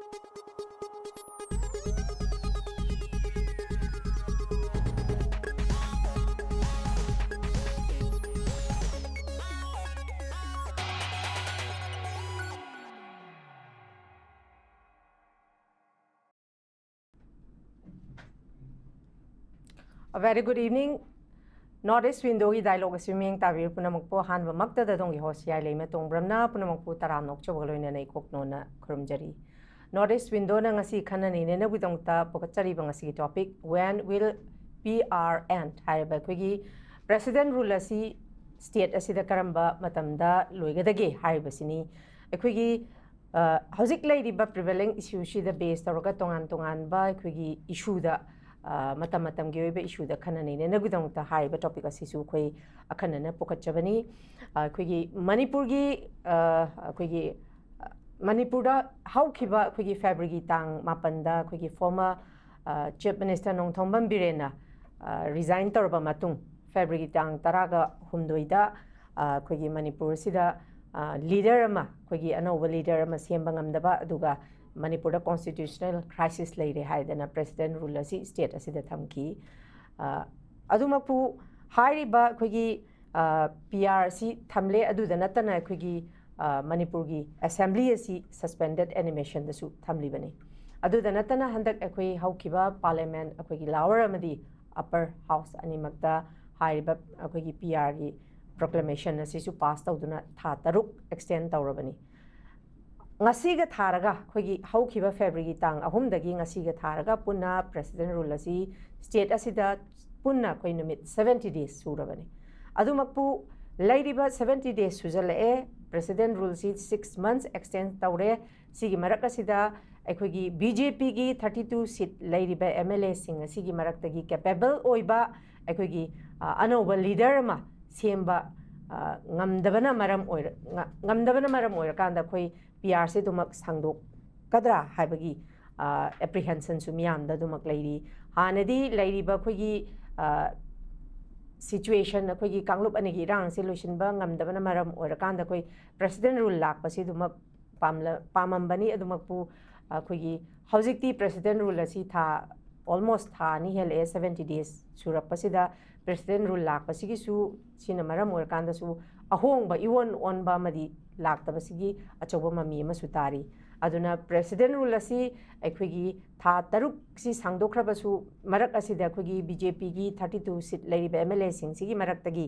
A very good evening. Northeast window ki dialogue swimming tabir punamukpo han makta da dongi host HEEYAI LEIMA tongbrana punamukpo taram nok choboloina nei koknona kurumjari. Northeast window na ngasi khanani ne na bidongta pokachari bangasi topic when will PR end haiba kwigi president rule asi state asida karamba matamda loigadage haiba sini kwigi hauzik leiriba prevailing issue shi the base toroga tongan ba kwigi issue da matam gi oiba issue da khanani ne na bidongta haiba topic asi su khoi akhanana pokachabani kwigi manipur gi kwigi manipur da haukiba kwigi February tang mapanda kwigi former chief minister nongthombam birena resign torba matung February tang taraga humdoida kwigi manipur sida leader ama kwigi anoba leader ama semba ngamdaba aduga manipur da constitutional crisis leire haidana president rule asi state asida thamki adumapu hairiba kwigi PR si thamle aduda natana kwigi manipur gi assembly asi suspended animation da su thamli bani aduda natana handak akhoi haukiba parliament akhoi gi lower amadi upper house animakta hairiba akhoi gi PR gi proclamation asi su pass tawduna tha taruk extend tawrabani ngasi ga tharaga akhoi gi haukiba February tang ahum dagi ngasi ga tharaga punna president rule asi state asida punna khoi numit 70 days surabani adumakpu lairiba 70 days sujalae president rule si 6 months extend tawre sigi marak asida akhoi BJP gi 32 seat lairiba MLA sing asigi marak tagi capable oiba akhoi gi anoba leader ma semba ngamdabana maram oira kanda khoi PR se dumak sangdok kadra haibagi apprehension su miyam da dumak lairi hanadi lairiba khoi gi situation akhoi gi kanglup anigi rang se loisin ba ngamdabana maram oira kanda khoi president rule lak pasi dumak pamambani adumak pu akhoi gi haujikti president rule asi tha almost tha ni hele 70 days surapasida president rule lak pasigi su sina maram oira kanda su ahongba iwon on ba madi laktabasigi achoba mami ma sutari aduna president rule asi akhoi gi tha taruk si sangdokrabasu marak asida akhoi gi BJP gi 32 seat lairiba MLA sing sigi marak tagi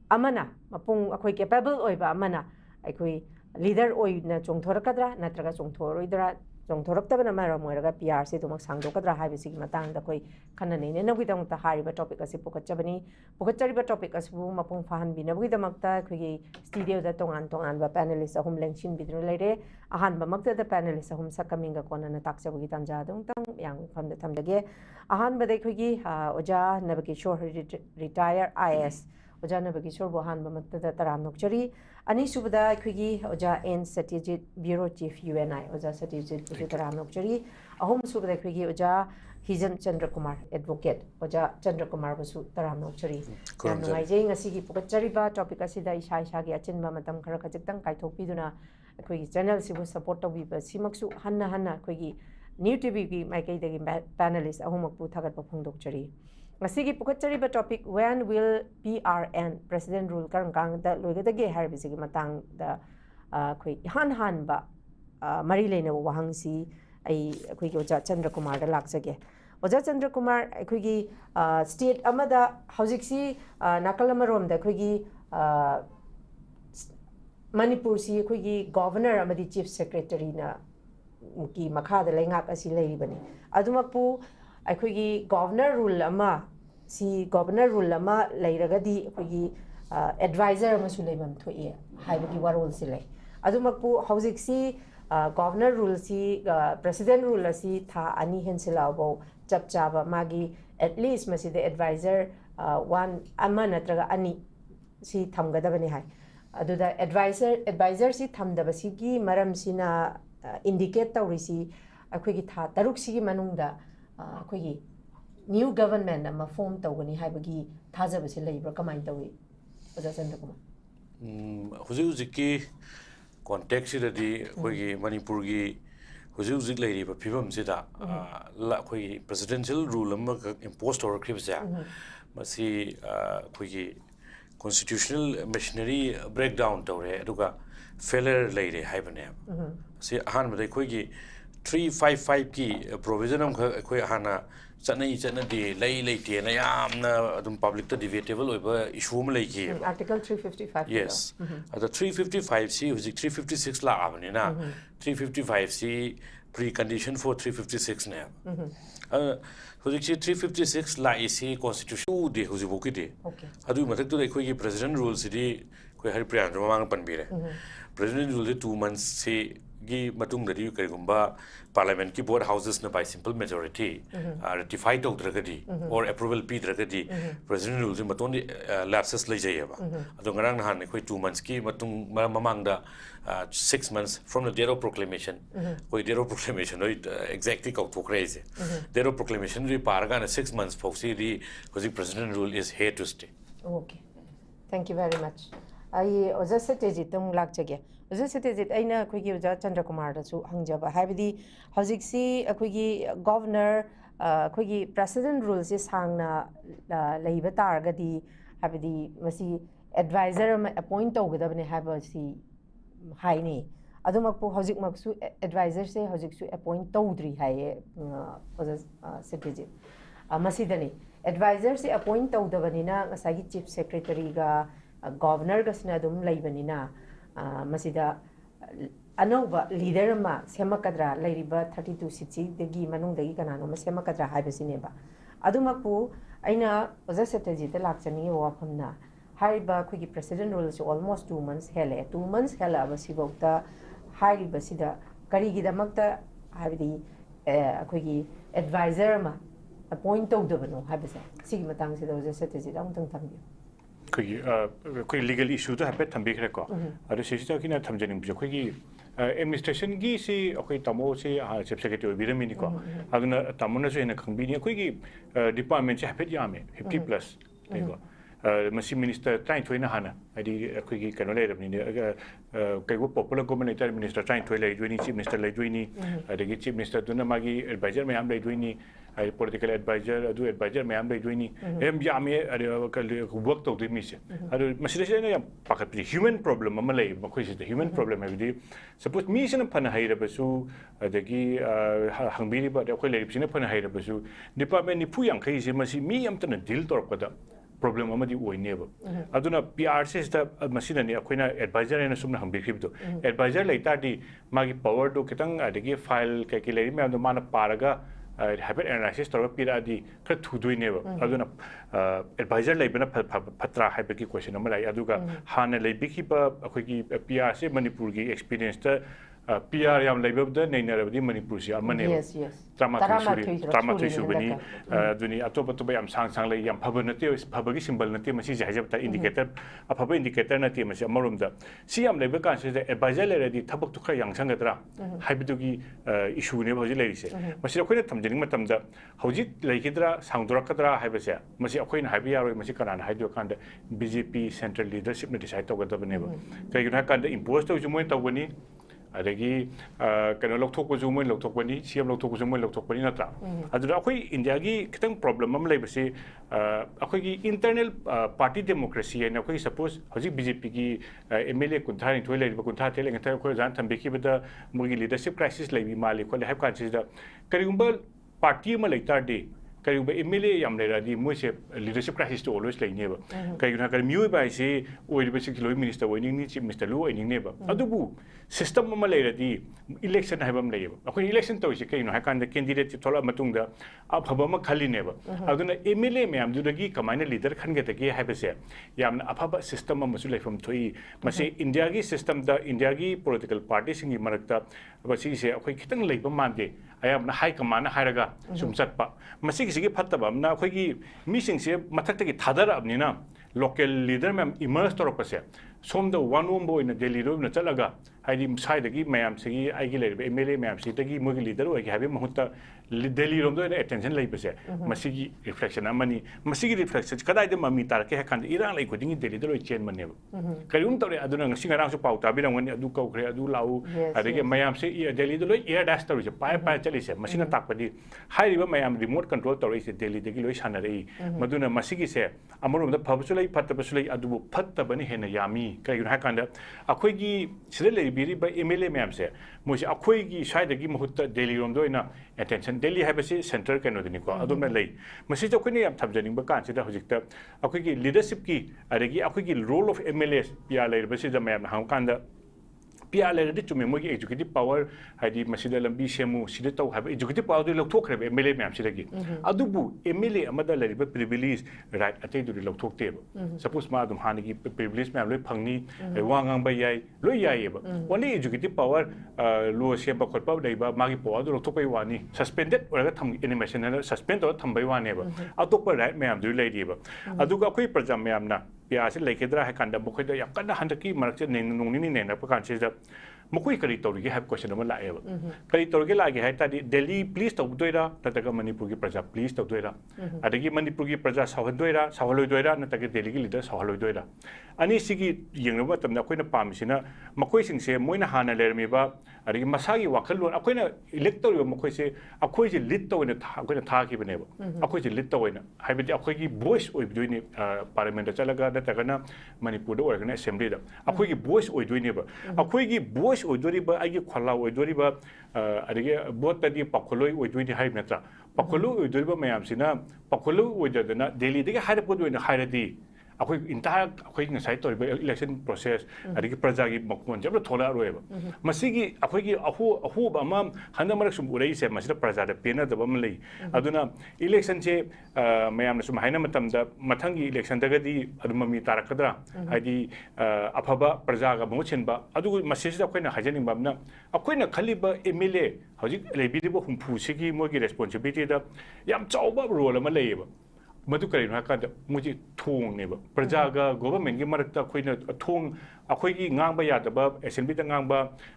amana mapung akhoi capable oiba amana akhoi leader oina chongthorakadra natraga chongthoroidra chongthoraktabana maram oiraga PR se tumak sangdokadra haibisigi matang da khoi khanani ne nabidang ta hariba topic asi pokachabani pokachariba topic asu mapung fahan binabugidamakta khoi studio da tongan ba panelist ahum lengshin bidru leire ahan ba makta da panelist ahum sakaminga kona na takchabugi tanja dong tang yang famda thamdage ahan ba dai khoi oja nabakishore retire IS oja nabakishore bohan ba makta da taram nokchari ani subada khoi oja N Satyajeet bureau chief UNI oja Satyajeet busi taram nokchari ahum subada khoi oja HIJAM CHANDRAKUMAR advocate oja CHANDRAKUMAR basu taram nokchari nangai jei ngasi gi pokachari ba topic asida isha gi achinba matam khara khajiktang kaithokpiduna khoi channel sibu support to bi simaksu hanna khoi newtv gi maikai dagi panelist ahumakpu thagat pa phongdokchari ngasi gi pokachari ba topic when will PR end president rule karang kang da loigadage harbisi gi matang da khoi han ba mari leina wahangsi ai khoi gi oja CHANDRAKUMAR da laksage oja CHANDRAKUMAR khoi gi state amada haujiksi nakalamarom da khoi gi manipur si khoi gi governor amadi chief secretary na ki makha da lengak asi leiribani adumapu akhoi gi governor rule ama leiragadi akhoi gi advisor ama su leibam thoi haibagi warol si lei adumapu haujiksi governor rule si president rule si tha ani hensilabo chapchaba magi at least masi the advisor one ama natraga ani si thamgadabani hai aduda advisor si thamdabasigi maram sina indicate tawrisi akhoi gi tha taruk sigi manungda akhoi gi new government ama form tawgani haibagi thajabasi leibra kamai tawi oja CHANDRAKUMAR huji ki context ida di akhoi gi manipur gi हुजिक लेरिबा फिबम सिदा अखोई presidential rule अमग impose तौरख्रिबसे मसी अखोई constitutional machinery breakdown tore aduga failure leire haibane se han bade khoi gi 355 ki provision am khoi hana chana de lei te na yamna adum public to debatable oiba issue am lei ki article 355 yes the 355 c was 356 la avani na 355 c precondition for 356 ne Hujik 356 la isi constitution de hujibuki de adu matak to ekhoi gi president rules di koi hari priyan mamang panbire president rule 2 months se gi matung dari karigumba parliament ki board houses na by simple majority ratified to dragadi or approval p dragadi president rules maton lapses lai jayeba adu ngarang han ekhoi 2 months ki matung mamang da 6 months from the date of proclamation koi date of proclamation exactly kau to crazy date of proclamation ri parga na 6 months foxy ri because president rule is here to stay okay thank you very much ai oja strategy tum lak jage oja strategy aina khoi gi oja Chandrakumar da su hangjaba habidi hojik si khoi gi governor khoi gi president rule si sangna leiba targadi habidi masi advisor appoint tawgadabne haba si haini adumakpu hojik maksu advisor se hojik su appoint tawdri haye oja strategy masidani advisor se appoint tawdabanina ngasagi chief secretary ga governor ga sina dum leibanina masida anova leader ma semakadra leiriba 32 seats degi manung degi kanano ma semakadra haibasineba adumakpu aina oja strategy ta lakchani wafamna haiba khigi president rules almost 2 months hele 2 months hela abasibokta haiba sida karigi damakta haibidi khigi advisor ma appoint tawdabano haibase sigi matang sida oja strategy da amtang thambi कोई legal issue तो HEPA थंबे खरे को अरे sister की ना थमजनिंग जो कोई administration की से कोई तमो से चीफ सेक्रेटरी बिरमिनी को अगना तमोना से ना खंबी ने कोई डिपार्टमेंट से हैपे यामे 50 प्लस देखो मसी मिनिस्टर टाइम थोइना हाना आदि कोई कनो ले रबनी कई वो पॉपुलर गवर्नमेंट मिनिस्टर टाइम थोइ ले जोइनी चीफ मिनिस्टर ले जोइनी अदगी चीफ मिनिस्टर दुना मागी एडवाइजर मैम ले जोइनी political advisor adu advisor ma'am ले जोइनी एम यामे वर्क तो दि मिसे अदु मसिदे से या पाखत ह्यूमन प्रॉब्लम अमा ले मखोइ से ह्यूमन प्रॉब्लम है सपोज मी से फन हाइरबसु अदगी हंबिरि बा अखोइ लेरिबसिने फन हाइरबसु डिपार्टमेंट नि फु यांखै से मसि मी अमतन deal तोरपदा problem amadi oineba aduna PR system masinani akoina advisor ena sumna hambikhibdo advisor laitadi magi power do kitang adigi file kai leri me ando mana paraga habit analysis tor pira di khra thuduineba aduna advisor laibana phatra habiki question amala aduga hana laibikhiba akoigi PR se manipur gi experience ta PR yam laibabda neinarabdi manipur si amane trama thui subani duni atopa to yam sang lai yam phabanate phabagi symbol nate masi jajabta indicator aphaba indicator nate masi amarumda si yam laiba kan se advisor leradi thabak tu kha yang sangadra haibidugi issue ne hoji lerise masi akoina thamjing matamda hoji laikidra sangdurakadra haibase masi akoina haibi yaroi masi kanana haidu kanda BJP central leadership ne decide togadabane kaiguna kanda impose to jumoi tawani adagi kana lokthok ko jumoi lokthok bani CM lokthok ko jumoi lokthok bani natra adura akoi india gi kitang problem am laibase akoi gi internal party democracy and akoi suppose hoji BJP gi MLA kunthani thoi lai kuntha tele ngata ko jan thambe ki bada mugi leadership crisis laibi mali ko le have crisis da karigumba party ma laitar de karigumba MLA yam lairadi moise leadership crisis to always laineba kariguna kar miu ba se oi basic loi minister oi ning ni chief minister lu oi ning neba adubu system ma lairadi election haibam laiba akoi election to se kaino hakan da candidate thola matung da afaba ma khali neba aduna MLA me am dudagi kamaina leader khan ge tagi haibase yam afaba system ma su laifam thoi mase india gi system da india gi political party singi marakta basi se akoi kitang laiba mande ayam na high command hairaga sum chatpa masi sigi phattaba amna akhoi mising se mathak tagi thadara abni na local leader mem emerge torok pase som the one room boy na delhi room na chalaga हाइदी साइदगी मैम से आइगी लेरिबे MLA ma'am से तगी मोगी leader ओइगे हाबे महूता दिल्ली रोम दो attention लेबसे मसीगी reflection अमनी मसीगी reflection कदाइदे mummy तारके हकान इरांग लाई खुदिंगी दिल्ली दो chain मनेब करिउम तौरे अदुना ngasi ngarang su pau tabirangani adu kaukre adu lau adege mayam se Delhi दो एयर डैश तौरे पाय पाय चलिसे मसीना ताकपदी हाइरिबा मैम रिमोट कंट्रोल तौरे दिल्ली दगी लोइ सानरई मदुना मसीगी से अमरोम द फबसु लै फत्तबसु लै अदुबु फत्तबनि हेना यामी करिउन हाकांदा अखोइगी सिले लेबिरिबा एमएलए मैम से मोसे अखोइगी साइदगी महूत दिल्ली रोम दो attention Delhi हाइबसे सेंटर कैनोदनिको अदुमना लै मसी जखोइने याम थाबजनिंग कांसिदा हजिकता अखोइगी लीडरशिप की अरेगी अखोइगी रोल ऑफ एमएलए पिया लेबसे ज मैम हाउ कांदा पिया लेरदि चुमे मोगी एजुकेटिव पावर हाइदि मसीदा लंबी सेमु सिदा तौ हाइब एजुकेटिव पावर दि लौथोखरे एमएलए मैम सिदगी अदुबु एमएलए अमदा लेरिबा प्रिविलेज राइट अतै दुरि लौथोकतेब सपोज मा अदुम हानिगी प्रिविलेज मैम लोइ फंगनी वांगांग याय लोइ यायेब ओनली एजुकेटिव पावर लो सेम बखोटपा दैबा मागी पावर दु लौथोकै वानी सस्पेंडेड ओरगा थम एनिमेशन सस्पेंड तो थंबै वानेब अतोप राइट मैम दु लेरिब अदुगा अखोइ प्रजा मैमना पिया से लेकेद्रा है कांदा मखोइदा या कन्ना हंदकी मरकसे नोंगनि नेना पकानसे मखोइ करी तौरिगे है क्वेश्चन अमा लाएब करी तौरिगे लागे है तादि दिल्ली प्लीज तौदोइरा नतगा मणिपुर की प्रजा प्लीज तौदोइरा अदगी मणिपुर की प्रजा सावहदोइरा सावहलोइदोइरा नतगा दिल्ली की लीडर सावहलोइदोइरा अनि सिगी यंगनब मतमना अखोइना पामिसिना मखोइसिंगसे मोइना हाना लेरमिबा अदगी मसागी वाखलोन अखोइना elect तौरिबा मखोइसे अखोइसे lead तौइना अखोइना थाखिबनेब अखोइसे lead तौइना हाइबदि अखोइगी voice ओइबदोइनि parliament चलगा नतगना Manipur ओरगना assembly दा अखोइगी वॉइस ओइदोइनेब अखोइगी वॉइस ओइदोरिबा आइगी खला ओइदोरिबा अदगी boat तदि पखलोइ ओइदोइनि HYBE नत्रा पखलो ओइदोरिबा मयामसिना पखलो ओइददना Delhi दगे हाइरपदोइना हाइरदि अखोइ entire अखोइ ngasai तौरिबा election process अदगी प्रजा की मखोन जब थोला रोएब मसीगी अखोइगी अहु अमा हंदा मरक सुम उरैसे मसिदा प्रजा द पेना दबम लई अदुना इलेक्शन से मयामना सुम हाइना मतमदा मथंगी इलेक्शन दगदी अदुममी तारकदरा हाइदी अफबा प्रजा गा मोछेनबा अदु मसिदा अखोइना हाजनिंबामना अखोइना खलिबा एमएलए हजिक लेबिदिबो हुमफु सिगी मोगी रेस्पोंसिबिलिटी दा याम चाउबा रोल अमा लईब मधु करीन हाकांदा मुझे थोंगनेब प्रजागा गवर्नमेंट की मरकता अखोइना थोंग अखोइगी ngang यादबा असेंबली दा ngang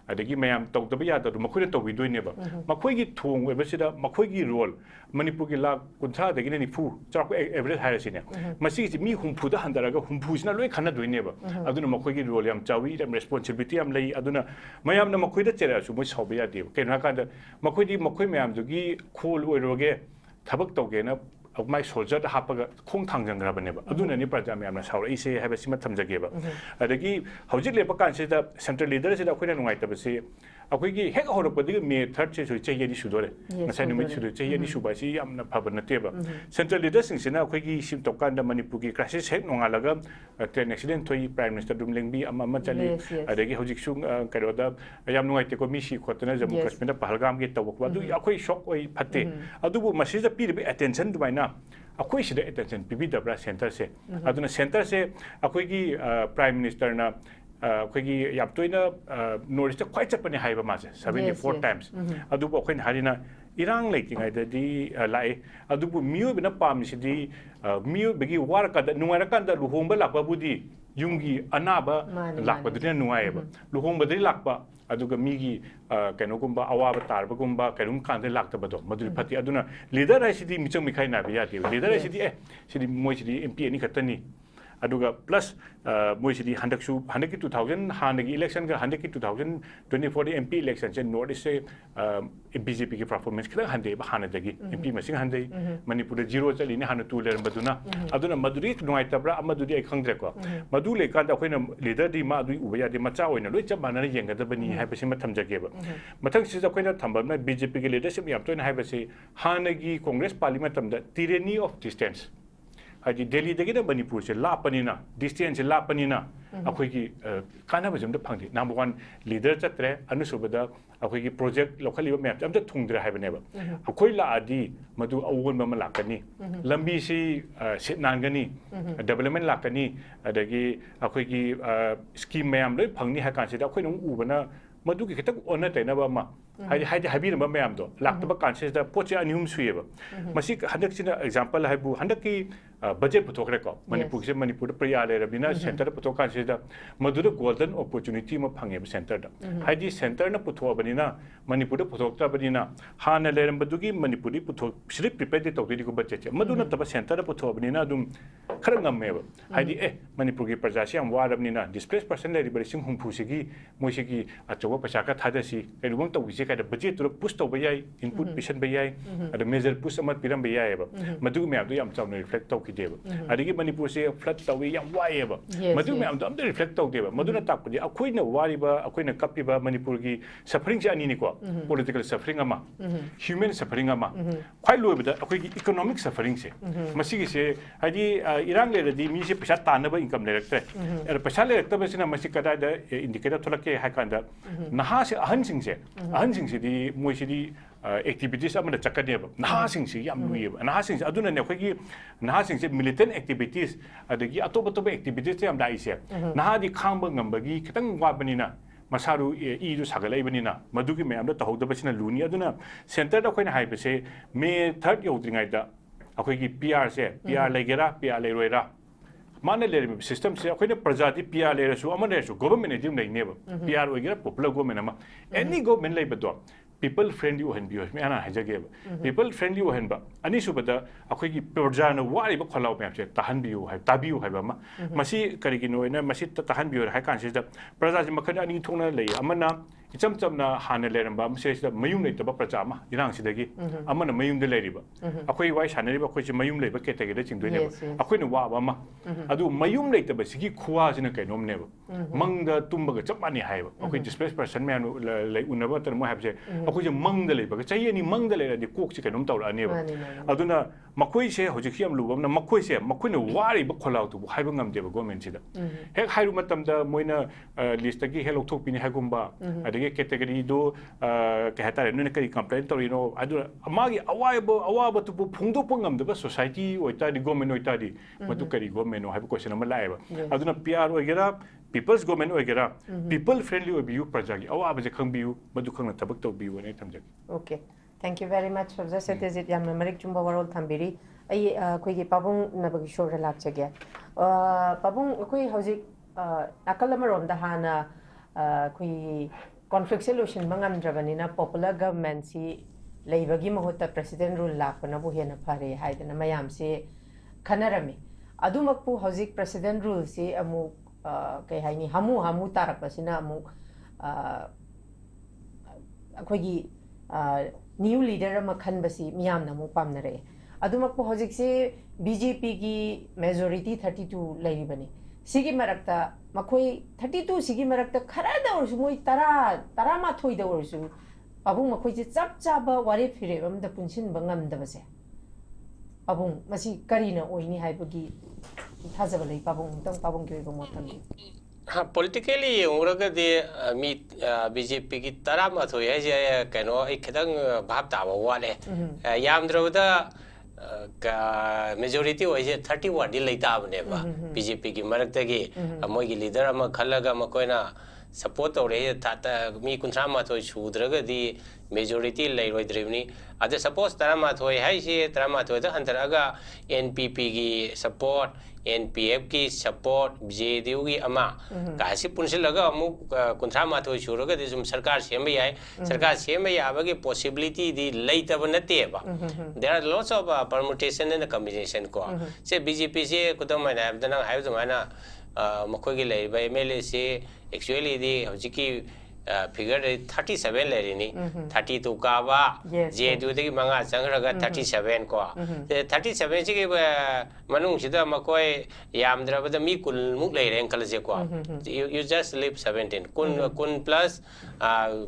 अदगी मयाम तौदबा यादब मखोइना तौबिदोइनेब मखोइगी थोंग वेबसिदा मखोइगी रोल मणिपुर की लाख कुंथा दगिने निफु चाक एवरेज हायरसिने मसीगी मी हुमफुदा हंदरगा हुमफुसिना लोइ खनदोइनेब अदुना मखोइगी रोल याम चावी याम रेस्पोंसिबिलिटी याम लई अदुना मयामना मखोइदा चेरासु मो सावबा यादेब केन हाकांदा मखोइदी मखोइ मयाम दुगी खोल ओइरोगे थबक तौगेना माइ सोल्जर हापगा खोंग थांजंग्राबनेब अदुननि प्रजा म्यामना सावरइसे हाबसिमा थमजगेब अदगी हौजिक लेबा कानसिदा सेंट्रल लीडर सिदा अखोइना नुंगाइतबसे अखोइगी हेक होरपदि मे 3 से सुइ चेयनि सुदोरे नसाइ निमित सुदो चेयनि Subasi यामना Phaban नतेब central leader सिंगसिना अखोइगी SIM तोकांदा Manipur की क्राइसिस हेक नोंगालगा ट्रेन एक्सीडेंट थोइ प्राइम मिनिस्टर दुमलेंबी अमा चली अदगी हौजिक सु करोदा याम नुंगाइतेको मिसि खोतना जम्मू कश्मीर पहलगाम के तवक अदु अखोइ शॉक ओइ फते अदुबु मसिदा पिरिबे अटेंशन दुबाइना अखोइ सिदा अटेंशन पिबिदब्रा सेंटर से अदुना सेंटर से अखोइगी प्राइम मिनिस्टर ना अखोइगी यापतोइना नॉर्थ ईस्ट ख्वाइ चपने हाइबा मासे 74 टाइम्स अदुबु अखोइन हारिना इरांग लेकिंगाइददि लाए अदुबु मियोबना पामसिदि मियोबगी वारकादा नुंगारकांदा लुहोंबा लापबुदि युंगी अनाबा लापदुना नुंगायबा लुहोंबदि लापा अदुगा मीगी कैनोगुंबा अवाबा तारबगुंबा कैनुम कांदे लाक्तबदो मदुरि फति अदुना लीडर हाइसिदि मिचंग मिखाइ नाबि यादि लीडर हाइसिदि सिदि मोइसिदि एमपी अनि खतनी अदुगा प्लस मोइसिदि हंदकसु हंदकी 2000 हानगी इलेक्शन का हंदकी 2024 एमपी इलेक्शन से नॉर्थ ईस्ट से बीजेपी की परफॉर्मेंस खिला हंदे हानदगी एमपी मसिंग हंदे मणिपुर जीरो चलिने हान टू लेर बदुना अदुना मदुरि नुआइतब्रा अमदुदि आई खंद्रेको मदु लेकांदा अखोइना लीडर दि मा अदुइ उबयादि मचा ओइना लोइ चब मानना येंगदबनी हाइबसि मथमजगेबा मथंग सिज अखोइना थंबना बीजेपी के लीडरशिप याम तोइना हाइबसि हानगी कांग्रेस पार्लियामेंट तमदा तिरेनी ऑफ डिस्टेंस हाइदि दिल्ली दगिना मणिपुर से लापनिना डिस्टेंस से लापनिना अखोइगी कानाबजमदा फंगदि नंबर 1 लीडर चत्रे अनुसुबदा अखोइगी प्रोजेक्ट लोकलिबा मैप अमदा थुंगद्रे हाइबनेबा अखोइ लादि मदु अवोन बम लाकनी लंबी सी सिट नांगनी डेवलपमेंट लाकनी अदगी अखोइगी स्कीम मैम लोइ फंगनी हा कानसिदा अखोइना उबना मदु की खतक ओना तैनाबा मा हाइदि हाबिनबा मैम दो लाक्तबा कानसिदा पोचे अनिहुम सुयेबा मसी हंदक सिना example हाइबु हंदकी budget puthokre ko manipur se manipur priya le rabina center puthokan se da madura golden opportunity ma phange center da haidi center na putho banina manipur puthokta banina hana le rambadugi manipuri puthok sri prepare to di ko budget maduna taba center putho banina dum khara ngamme ba haidi manipur gi praja se am warabnina displaced person le liberation humpu se gi moi se gi achoba paisa ka thada si erugum to gi se ka da budget to push to bayai input pisan bayai ada major push amat piram bayai ba madu me adu yam chawna reflect to adigi manipur se flood tawi yam wai ba madu me am to reflect to deba maduna takpudi akoina wariba akoina kapiba manipur gi suffering se ani ni ko political suffering ama human suffering ama khwai loibda akoi gi economic suffering se masigi se hadi irang le di mi se pesa tanaba income le rakte er pesa le rakta besina masi kada da indicator tholake hakanda naha se ahan sing se di moi se di activities amana chakane ba naha sing se yam lui ba naha sing aduna ne khoi gi naha sing se militant activities adagi atoba toba activities am dai se naha di khangba ngambagi kitang wabanina masaru e du sagalai banina madugi me am da tahog da basina luni aduna center da khoina haibe se me third yodringai da akhoi gi PR se PR legera PR le roira mana le system se akhoi ne prajati PR le su amane su government ne nei ne ba PR oigera popular government ma any government le ba people friendly ohen bios me ana hajage people friendly ohen ba ani su bada akhoi gi projana wari ba khalau me apse tahan biu hai tabiu hai ba ma masi kari gi noina masi tahan biu hai kan se da praja ji makhan ani thongna lei amana icham chamna hana leram ba mase se mayum nei taba praja ma irang si dagi amana mayum de leri ba akhoi wai sanari ba akhoi se mayum lei ba category da chingdoi ne ba akhoi ne wa ba ma adu mayum lei taba sigi khuwa jina kai nom ne ba mangda tumba ga chap ani hai ba akhoi displaced person me anu lei unaba tar mo have se akhoi je mangda lei ba ga chai ani mangda lei di kok si kai nom taw ani ba aduna makoi se hoji khiam lu bam na makoi se makoi ne wari ba kholau tu hai ba ngam de ba government si da hek hairu matam da moina list gi helok thok pini hai gumba adagi category do ka hatare nu ne kai complain to you know adu amagi awaba tu phungdo pangam da society oita di government oita di madu kari government no hai question ma lai ba aduna PR ogera people's government ogera people friendly obiu projagi awaba je khangbiu madu khangna tabak to biu ne thamjagi okay thank you very much for the Satiyajit yam marik chumba world thambiri ai koi gi pabung nabakishore lakchage pabung koi hojik akal amarom da hana koi conflict solution mangam drabanina popular government si leibagi mahutta president rule lakna bu hena phare haidana mayam se khanarami adumakpu hojik president rule si amu kai haini hamu tarakpasina amu koi gi new leader ama khanbasi miyamna mu pamnare adumakpu hojik se BJP gi majority 32 leibani sigi marakta makoi 32 sigi marakta khara da ursu moi tara ma thoi da ursu abung makoi je chap chaba ware phire bam da punsin bangam da base abung masi karina oini haibagi thajaba lei pabung gi bo motam politically uraga de mi BJP ki tara ma thoi hai je kano ek khadang bhab ta wa le yamdrawda ka majority oise 31 di leita bane ba BJP ki marakta gi moi gi leader ama khalaga makoina support ore ta mi kunthra ma thoi chudraga di majority lei roi drivni ade suppose tara ma thoi hai se tara ma thoi da antaraga NPP gi support NPF ki support JDU gi ama kasi punsilaga amu kunthra ma thoi churaga di sum sarkar semba yai sarkar semba yaba gi possibility di leita banate ba there are lots of permutation and combination ko se BJP se kudam na abdana hayu zamana makoi gi lei ba MLA se actually di hojiki figure 37 lerini 32 ka ba JDU de manga changraga 37 ko 37 chi ge manung sida makoi yamdra ba mi kul muk lei reng kala je ko you just leave 17 kun plus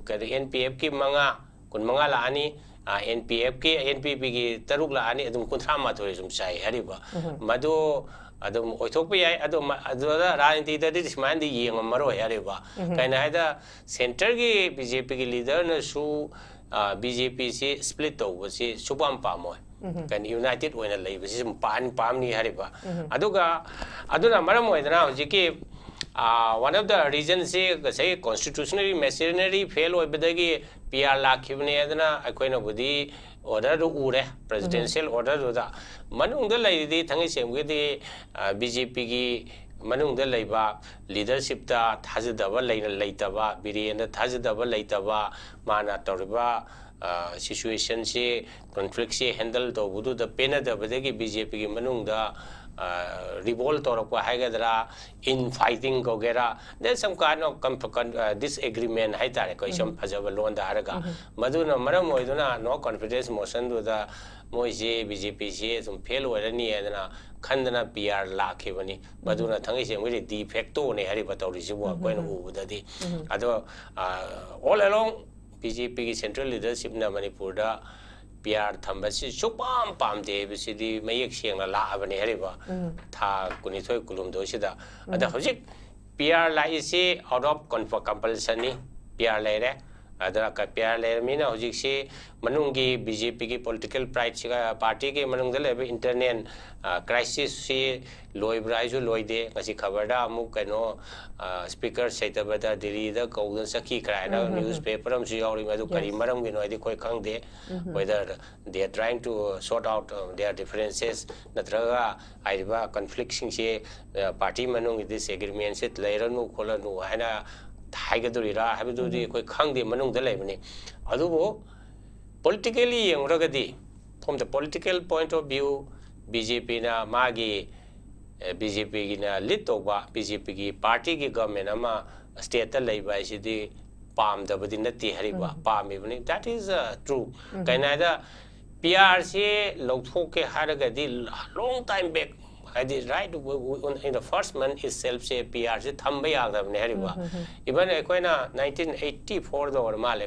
NPF ki manga kun manga la ani NPF ki NPP ki taruk la ani adum kun thama thoi sum sai hariba madu adum oithok yai adum adura rajniti da dis man di yeng maro yare ba kaina haida center gi BJP gi leader na su BJP se split to se supam pamo kan united oina lei bisi pam ni hare ba aduga aduna maram oidana hojiki one of the reasons say constitutionally machinery fail over PR lakibne adana akoina budi order ure presidential order da manung da laidi thangi semgi di BJP gi manung da laiba leadership ta thajadaba laitaba biren thajadaba laitaba mana toriba situation se conflict se handle to budu da pena da badagi BJP gi manung da revolt or in fighting gogera there's some kind of disagreement hai tare ko some phajaba lon da haraga maduna maram oiduna no confidence motion do da moise BJP se some fail orani adana khandana PR lakhibani maduna thangi se we de facto ne hari batawri sibo ko no udadi ado all along BJP ki central leadership na manipur da PR thambasi chupam pamde bisidi mayek siangla la abani hariba tha kunithoi kulumdo sida ada hojik PR la isi out of compulsion ni PR lere ada ka PR lere mina hojik se manungi BJP ki political pride siga party ke manung dele internal crisis se loi braisu loi de ngasi khabar da amu kano speaker saitabada delhi da kaudan saki kraina newspaper am si yauri madu kari maram gi noi koi khang de whether they are trying to sort out their differences natraga aiba conflict sing se party manung disagreement se lairanu kholanu haina thaigadurira habidudi koi khang de manung da leibani adubo politically yenguragadi from the political point of view BJP na magi BJP gi na lead toba BJP gi party gi government ama state ta leiba isidi pam da badin nati hariba pam ibni that is true kainada PR se logthoke haragadi long time back I did right in the first month itself say PR se thamba yagdabne hariba even koina 1984 da or male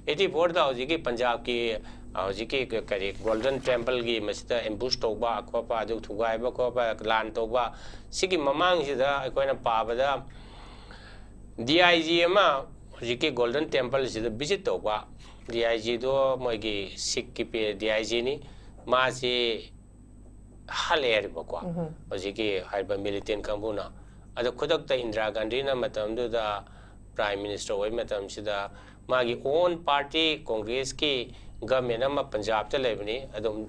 84 da hoji Punjab ki hoji kari golden temple gi masida ambush toba khopa adu thugai ba khopa lan toba sigi mamang sida koina pabada DIG ma hoji golden temple sida visit toba DIG do moigi sikh ki pe DIG ni ma se hale bako hojiki haiba militant kambuna ada khudakta Indira Gandhi na matamdu da prime minister oi matam sida magi own party congress ki government ama Punjab ta lebni adum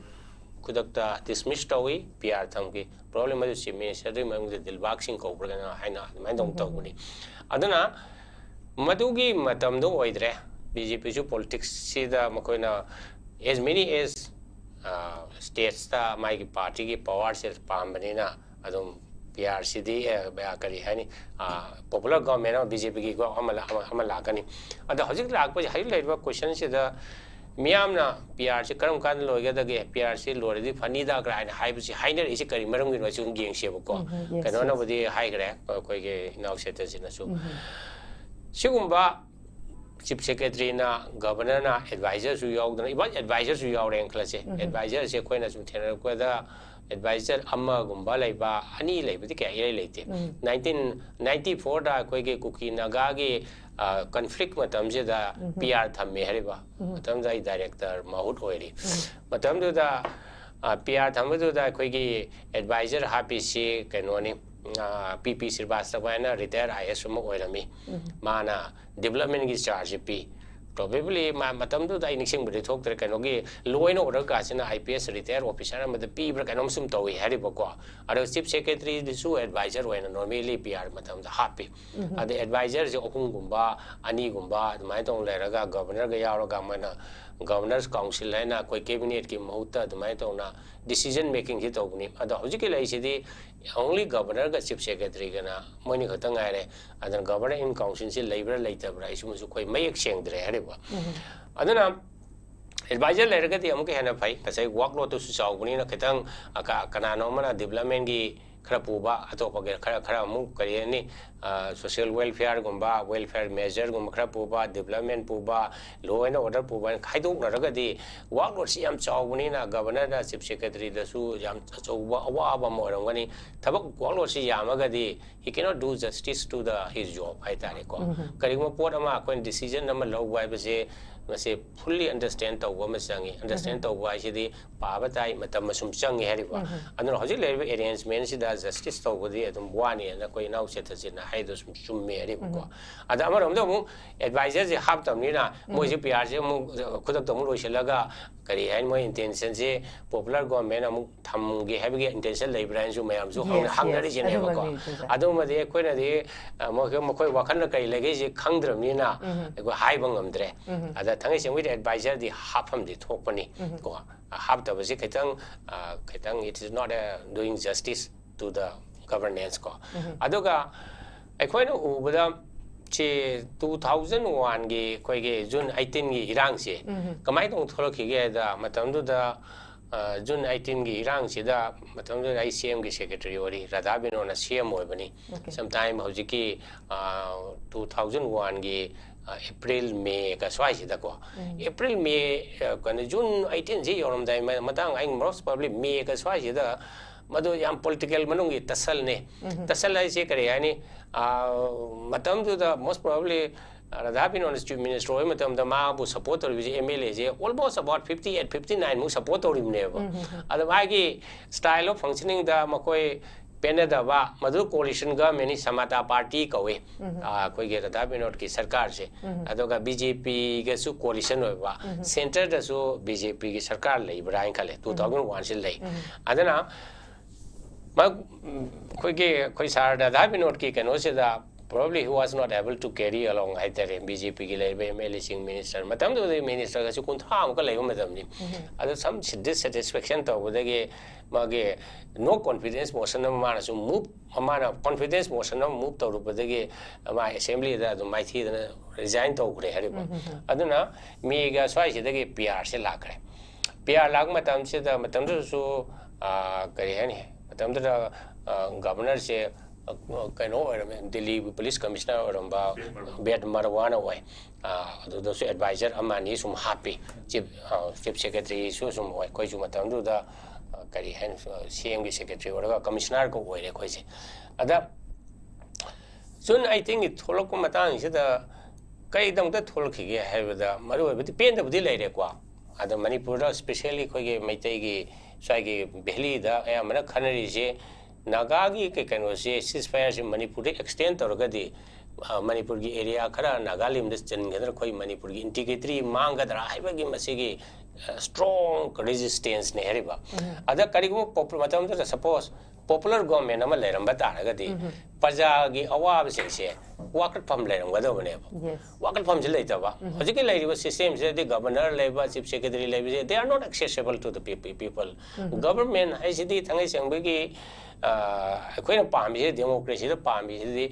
khudakta dismiss tawi PR thamki problem adu simi sadri mang de Dilbag Singh ko bragana haina mai dong tawni aduna madugi matamdu oidre BJP ju politics sida makoina as many as states ta my party ki power se pambanina adum PRCD kari hani popular government BJP ki go amala kani ada hojik lak pa hai leiba question se da miyamna PRC karam kan loiga da ge PRC loredi fani da gra hai bi hainer isi kari maram gi no chung geng se ko kano na bodi hai gre koi ge naw se ta sina su sigumba Chief Secretary na Governor na advisor su yaudana iban advisor su yaureng klase advisor se koina su thena ko da advisor amma gumba laiba ani laiba ti kai leite 1994 da koi ge kuki naga ge conflict matam je da PR thamme hariba matam da director mahut oiri matam da PR thamme da koi ge advisor happy se kanoni PP Sirvastava retire IS oirami mana development gi charge p probably matam du dai nixing bri thok tre kanogi loin order ka sina IPS retire officer am the p bra kanom sum towi hari bako aro chief secretary disu advisor when normally PR matam da happy the advisor je okung gumba ani gumba mai tong leraga governor ga yaro ga mana governors council na koi cabinet ki mahuta mai tong na decision making hi togni ada hojiki lai sidi only governor ga chief secretary gana moni khatang aire adan governor in council se labor later bra isu su koi mayek sengdre hariba adana advisor leraga ti amuke hana phai kasai workload to su chawbuni na khatang kana no mana development gi khara puba atopa ge khara mu kari ni social welfare gumba welfare measure gum khara puba development puba law and order puba khaidok na raga di workload si am chawbuni na governor na chief secretary da su yam chawba awa mo rangani thabak workload si yamaga di he cannot do justice to his job hai tare ko kari mo pot ama ko decision na law wai ba se mase fully understand to wa masangi understand to wa sidi paba tai matam masum changi hariba anu hojik level arrangement sida justice to godi adum wani na koi nau se thasina hai do sum me ri ko ada amarom do mu advisor je hab tam ni na mo je PR je mu khudak to mu roi shelaga kari hai mo intention je popular government amu tham ge have ge intention lei brand ju mayam ju hang ri je ne ko adu ma de koi na de mo khoi wakhan na kai lege je khangdram ni na ko hai bangam dre ada thangai seng with advisor di hapam di thok pani ko hab da basi kaitang it is not doing justice to the governance ko aduga ai no ubada che 2001 ge koi ge June 18 ge irang se kamai tong tholoki ge da matam du da June 18 ge irang se da matam du ICM ge secretary ori Radha Bino na CM oi bani sometime hojiki 2001 ge April May ka swai si da ko April May kan June 18 ji yoram dai matang ai most probably May ka swai si da madu yam political manungi tasal ne tasal ai se kare yani matam tu da most probably Radha Bino na chief minister oi matam da ma bu support or MLA je almost about 58 59 mu support or ne ba ada mai gi style of functioning da makoi Penadava, Madu coalition government is Samata party kawe, Koge Radha Bino ki sarkar se, adoga BJP ke su coalition hoiba, center da su BJP ki sarkar lei Ibrahim kale 2001 se lei. Adana ma koi sar Radha Bino ki kano se da probably he was not able to carry along either BJP ki lei MLA sing minister. Matam do the minister ka su kun tha am ka lei matam ni. Ado some dissatisfaction to bodage mage no confidence motion ma su move amana confidence motion move to rubadage ma assembly da do mai thi da resign to gre hari ba aduna me ga swai se dage PR se la kare PR lag matam se da matam do su kare hani matam da governor se kano Delhi police commissioner oramba bet marwana way do su advisor amani sum happy chief secretary su sum way koi su matam do da kari hen CM ki secretary or commissioner ko oire khoi se ada soon I think it tholok ko matang se da kai dang da tholok ge have da maru bi pen da budi lai re kwa ada manipur da especially khoi ge maitai gi sai ge behli da ya mana khanari se naga gi ke kano se ceasefire se manipur extend tor ga di manipur gi area khara nagalim da chen ge khoi manipur gi integrity manga da hai ba gi masigi strong resistance ne heriba ada karigo popular matam da suppose popular government ama leram bata ga di paja gi awab se wakat pam leram ga do ne wakat pam jilai ta ba hoji ki lai system se the governor leba chief secretary leba they are not accessible to the people government ai sidi thangai sangbe gi koina pam se democracy da pam se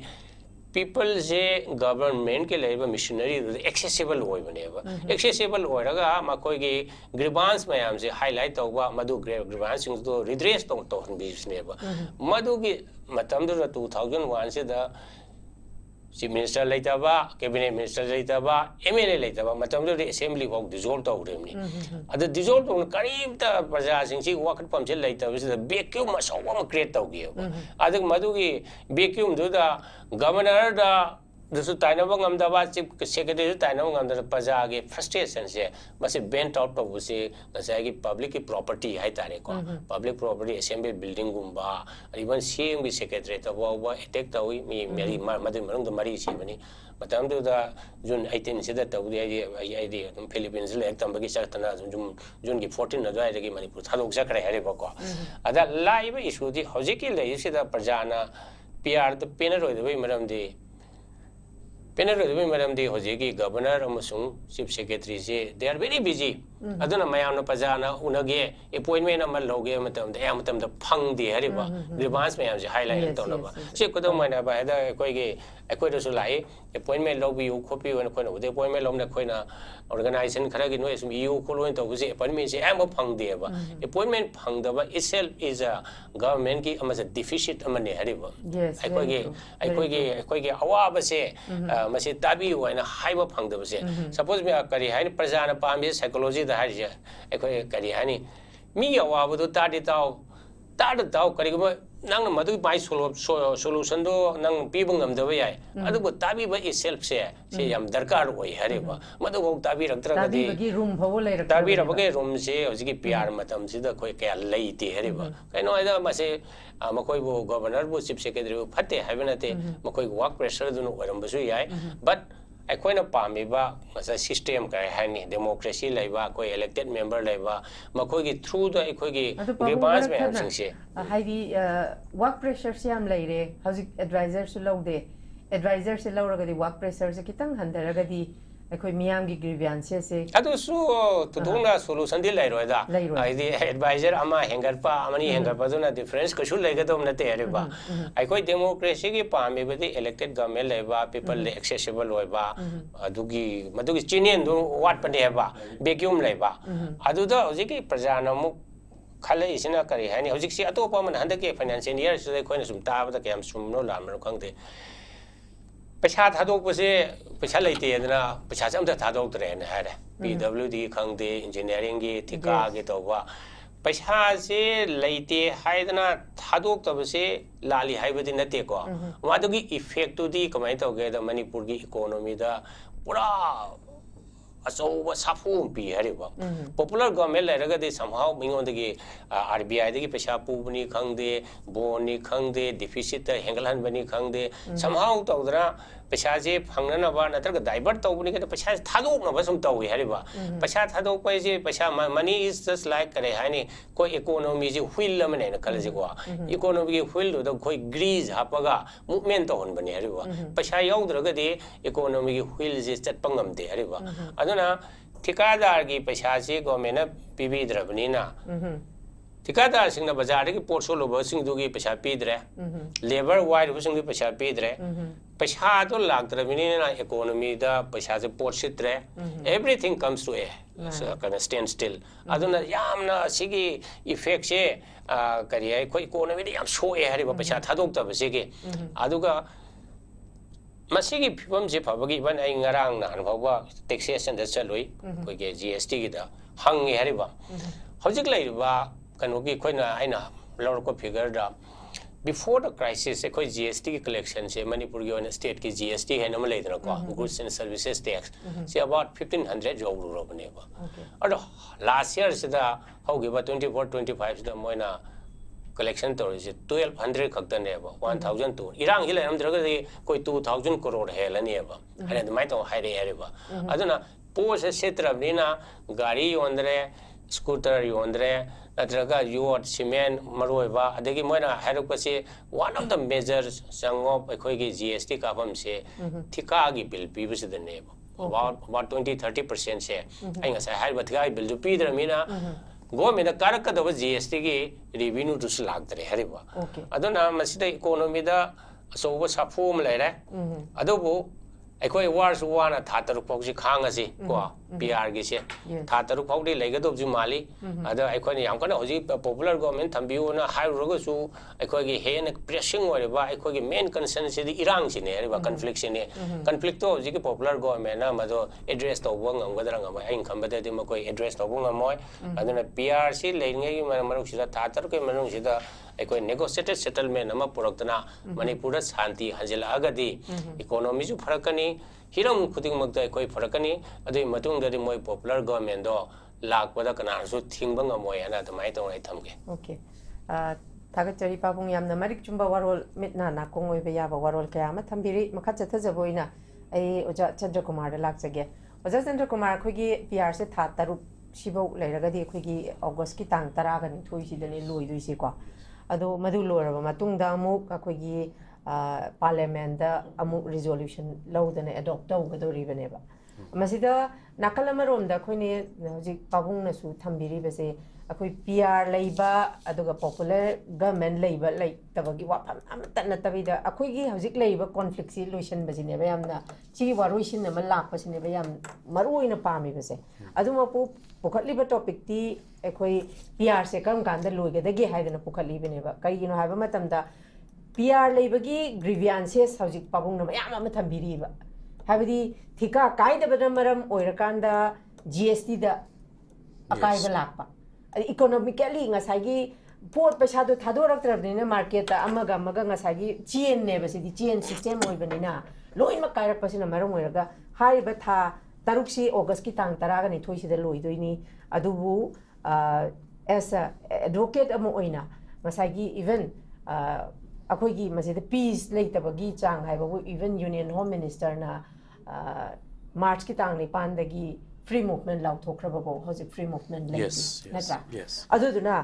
people say government ke level missionary accessible hoy bane ba accessible hoy raga ma koi ge grievance mayam se highlight tawba madu grievance sing to redress tong to business ne ba madu ge matam do 2001 se da chief minister laita ba cabinet minister laita ba MLA laita ba matam do assembly of dissolve to remni ada dissolve to karib ta praja sing si wakat pam se laita ba vacuum ma sawa create to ge ada madu ge vacuum do da governor da dusu taina bangam da ba chief secretary taina bangam da praja ge frustration se mase bent out of se ngasai ge public property hai tare ko public property assembly building gumba even CM ge secretary ta wa attack ta wi mi meri madu marung da mari si bani matam do da June 18 se da ta wi ai Philippines le ektam bagi sa tana June ge 14 na da ge manipur thalok sa kare hare ba ko ada live issue di hoji ki le se da prajana PR the penero the way madam de penero the way madam de hoji governor amasung chief secretary se they are very busy aduna mayam no pajana unage appointment amal loge matam de matam da phang de hariba grievance mayam je highlight to na ba se ko do maina ba da koi do su lai appointment lobi u khopi wen ko na de appointment lom na koi na organization khara gi no sum eu ko loin to se appointment se am phang de ba appointment phang da ba itself is a government ki ama deficit ama ne hariba koi ge awa ba se mase tabi wa na haiba phang da ba se suppose me kari hai prajana pam psychology da hai kari hani mi awa bu do ta तार दाव करिगो नंग मदु bye solution दो नंग पीबो ngam याय अदुबो ताबीबा इसेल्फ से याम दरकार होय हरेबा मदु गो ताबी रक्तरगदी ताबीबगी room भवो लेरक ताबी रबगे room से हजिकी पीआर मतम सिदा खोय क्या लैते हरेबा कैनो आइदा मसे मखोयबो गवर्नर बो चीफ सेक्रेटरी बो फते हाबनते मखोय वर्क प्रेशर दुनो ओरमबसु याय बट अखोयना पामीबा मसा सिस्टम का हानि डेमोक्रेसी लेबा कोई इलेक्टेड मेंबर लेबा मखोयगी थ्रू द अखोयगी ग्रीवांस में हमसिंगसे हाइदी वर्क प्रेशर से हम लेरे हजिक एडवाइजर से लौदे एडवाइजर से लौरगदी वर्क प्रेशर से कितंग हंदरगदी अखोय मियाम की ग्रीवांस से अदुसु तुदुंगा सोल्यूशन दि लेरोयदा आइदी एडवाइजर अमा हेंगरपा अमनी हेंगरपा दुना डिफरेंस कछु लेगदम नते हरेबा अखोय डेमोक्रेसी की पामीबदी इलेक्टेड गवर्नमेंट लेबा पीपल एक्सेसिबल होयबा अदुगी मदुगी चिनेन दु वाट पने हेबा वैक्यूम लेबा अदुदा हजिकी प्रजानमु खले इसना करी हानि हजिकसी अतोपा मन हंदके फाइनेंशियल ईयर से खोयना सुम ताबदा केम सुमनो लामनो खंगदे पैसा थादोकपसे पैसा लेते अदना पैसा अमता थादोकतरेन हारे पीडब्ल्यूडी खंगदे इंजीनियरिंग की थिका के तोबा पैसा से लेते हाइदना थादोकतबसे लाली हाइबदी नतेको मादुगी इफेक्ट टुदी कमाय तोगे द मणिपुर की इकोनॉमी दा पूरा अचौब साफू पी हरेबा पॉपुलर गवर्नमेंट लेरगदे समहाउ मिंगोंदगी आरबीआई दगी पैसा पुबनी खंगदे बोनी खंगदे डिफिसिट हेंगलहनबनी खंगदे समहाउ तौदरा पैसा जे फंगननबा नत्रग डाइवर्ट तौबनी के पैसा थादोकनबा सुम तौई हरेबा पैसा थादोकपै जे पैसा मनी इज जस्ट लाइक करे हानि कोई इकोनॉमी जे व्हील अमने न खलजेको इकोनॉमी के व्हील दो कोई ग्रीज हापगा मूवमेंट तौहनबनी हरेबा पैसा याउद्रगदे इकोनॉमी के व्हील जे चटपंगमदे हरेबा अदुना ठिकादार की पैसा से गवर्नमेंट पीबीद्रबनीना ठिकादार सिंगना बाजार की पोर्ट सोलोब सिंगदुगी पैसा पीद्रे लेबर वाइड सिंगदु पैसा पीद्रे पैसा तो लागद्रबनीना इकोनॉमी दा पैसा से पोर्ट सिद्रे everything comes to a kind of stand still aduna yamna sigi effect se kariya koi economy de yam shoe hariba paisa thadok ta basege aduga masigi phibam je phabagi ban ai ngarang na anbhawa taxation da chaloi koi ge GST gi da hangi hariba hojik laiba kanogi khoina aina lor ko figure da before the crisis koi GST ki collection se manipur gi on state ki GST hai nam leidra ko goods and services tax se about 1500 job ro bane ba and last year se da hogi ba 24 25 da moina collection to is 1200 khakta ne ba 1000 to irang hi lenam draga koi 2000 crore helani ba ane mai to haire haire ba aduna pose setra bina gari yondre scooter yondre natraga yot cement maroiba adagi moina hairukpase one of the measures sangop ekhoi gi GST ka pham se thika gi bill pibus de ne about 20-30% se ai nga sai hair thika bill du pi dramina government karak da GST gi revenue dus lagdre hariba aduna masida economy da so saphum lere adobu अखोई wars वाना था तरुक फाउजी खांगसी को PR गी से था तरुक फाउदी लेगदब जु माली अद अखोई याम कन होजी पॉपुलर गवर्नमेंट थंबियो ना हाइरोगसु अखोई गी हेन प्रेसिंग ओरेबा अखोई गी मेन कंसर्न से दी इरांग सिने रेबा कॉन्फ्लिक्ट सिने कॉन्फ्लिक्ट तो होजी की पॉपुलर गवर्नमेंट ना मदो एड्रेस तो वंग अंगदरा ngam ai khambade de makoi address to bung amoy aduna PR si leinge gi manuk sida था तरुक के manuk sida अखोई नेगोशिएटेड सेटलमेंट अमा पुरक्तना मणिपुर शांति हंजल अगदी इकोनॉमी जु फरकनी हिरम खुदिंग मगद अखोई फरकनी अदुई मतुंग ददि मोय पॉपुलर गवर्नमेंट दो लाकपदा कनासु थिंगबंग अमोय अना तमाय तोंग थमगे ओके थागचरी पाबुंग यामना मरिक चुंबा वारोल मितना नाकोंग ओइबे याबा वारोल कयामा थंबिरी मखा चथजबोइना आई ओजा चंद्रकुमार लाक्चगे ओजा चंद्रकुमार खोगी पीआर से था तरुक सिबौ लेरगदी खोगी अगस्त की तांग 10 ga ni thoi sidani loiduisi ko ado madu loraba matungda amuk akoigi parliament da amuk resolution lawdane adopt tawgadori ba masida nakalam da khoini hojik pabung na su thambiri bese akoi PR leiba aduga popular government leiba lai tabagi wafam amta na tabida akoigi hojik leiba conflict solution bajine ba yamna chi waroisin na malak pasine ba yam maruina pami bese aduma pu pukhatliba topic ti अखोई PR से कम कांदा लोइगदगे हाइदना पुखलीबनेबा करिगिनो हाइबा मतमदा PR लेबगी grievances हौजिक पाबुंग न मयाम अमा थंबिरीबा हाइबदी थिका काइदबना मरम ओइरकांदा GST दा अकाइबा Lakpa economically ngसाइगी pot पैसा तो थादोरक्तरबनिना मार्केट अमगा मगा ngसागी चेन ने बसिदि चेन सिस्टम ओइबनिना लोइन मा कायरकपसिना मरम ओइरगा हारिबा था तरुक्सी अगस्त की तांग तरागा नि थोइसिदा लोइदोइनी अदुबु एस एडवोकेट अमो ओइना ngसागी इवन अखोइगी मसिदा पीस लेतबगी चांग हाइबो इवन यूनियन होम मिनिस्टर ना मार्च की तांग नि पांदगी फ्री मूवमेंट लाउथोख्रबो हौजिक फ्री मूवमेंट लेति नत्रा अदुदुना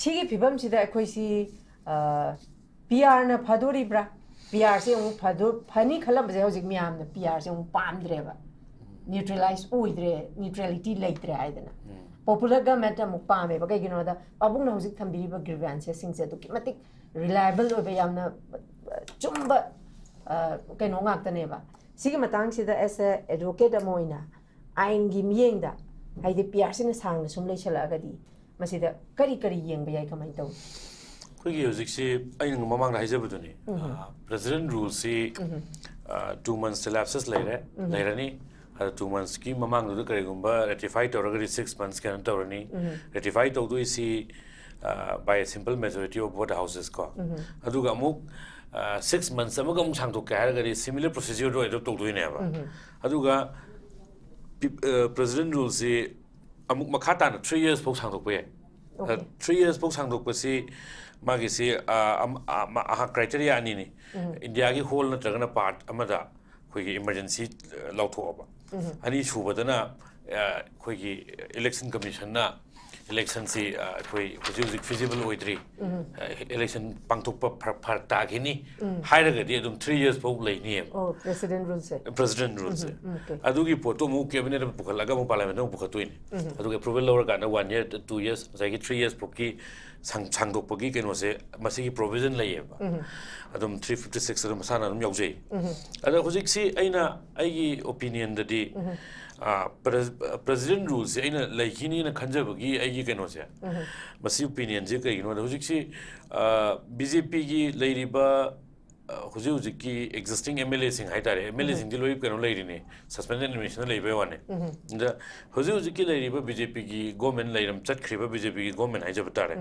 सिगी फिबम सिदा अखोइसी पीआर ना फदोरिब्रा पीआर से उ फदो फनी खलम बजे हौजिक मियाम ना पीआर से उ पामद्रेबा न्यूट्रलाइज ओइद्रे न्यूट्रलिटी लेत्रे आइदना पॉपुलर गवर्नमेंट अमु पामे बगै गिनोदा पाबुंगना हौजिक थंबिरिबा ग्रीवेंसेस सिंगसे दुकि मतिक रिलायबल ओबे यामना चुम्बा कैनो ngaktane सिगी मतंग सिदा एस एडवोकेट अमोइना आइनगी मियेंगदा हाइदे पीआर सिना सांग सुम लेछलागदी मसिदा करी करी येंग याई कमाई तौ खुगी हजिक से आइन ममांग हाइजबदुनी प्रेसिडेंट रूल से 2 months lapses लेरनी 2 months की ममांग दु करेगुंबा रेटिफाई तौरगरी 6 months के तौरनी रेटिफाई तौदु इसी by a simple majority of both houses ko aduga amuk 6 months amuk amuk sang thok ka gari similar procedure ro adopt tawdui ne ba aduga president rule se amuk makha ta 3 years pok sang thok pe 3 years pok sang thok pa si magi se criteria ani ni india gi whole na tragana part amada khoi gi emergency lautho ba ani subadana khoi gi election commission na election si khoi hujik feasible oidri election pangthok pa phar ta gini hairaga di adum 3 years pok lei ni president rules se adugi photo mu cabinet pukhalaga mu parliament mu pukhatui ni adugi approval lower ga na 1 year 2 years zagi 3 years pok ki sangdok pagi keno se masigi provision lei ba adum 356 adum sana adum yaujai adu hujik si aina aigi opinion da di president rules se aina laikini na khanjabagi aigi keno se masi opinion je kai no hujik si bjp gi leiriba hujik ki existing mla sing haitare mla sing di loi keno leiri ne suspended animation leibe wane da hujik ki leiriba bjp gi government leiram chatkriba bjp gi government haijabtare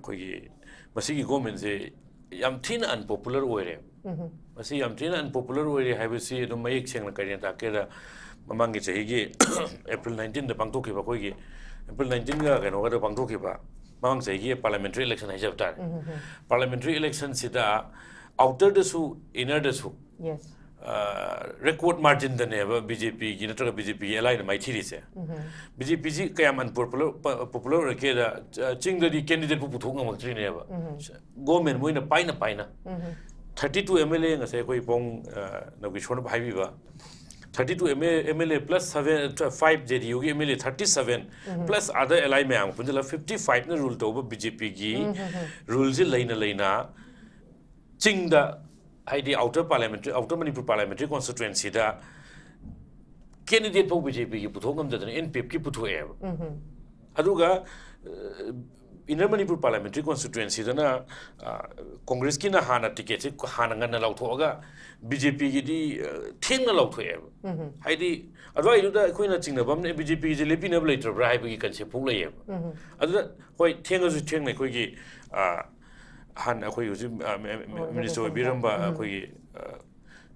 koi gi masi gi government se yam thin unpopular oire masi yam thin unpopular oire haibasi dum mayek seng na karian ta kera mamangi chahigi April 19 da pangtokhi ba koi gi April 19 ga keno ga da pangtokhi ba mamang chahigi parliamentary election haijabtar parliamentary election sida outer da su inner da su yes record margin da ne ba bjp gi natra bjp gi alai na mai thiri se bjp ji kayam unpopular ke da ching da di candidate pu puthok ngam tri ne ba government moina paina 32 mla nga se koi pong nabakishore bhai bi ba 32 MLA plus 5 JDU की MLA 37 plus other LI में आंग पुंजला 55 ने rule तो वो BJP की rule से लेना चिंग दा Heidi outer manipur parliamentary constituency दा candidate पो BJP की पुथों कम जाते हैं NPP की पुथों है अदुगा inner manipur parliamentary constituency दा ना कांग्रेस की ना हाना टिकेट से हाना गन्ना लाउथो होगा BJP की दी ठेंग ना लाउथो है हाइडी अदवाई इधर कोई ना चिंग ना बम ने BJP की जेलेपी ना बलेटर ब्राइ बगी कंसेप्ट पुंग ले है अदर कोई ठेंग जो ठेंग ने कोई की हान कोई उसी मिनिस्टर बिरम बा कोई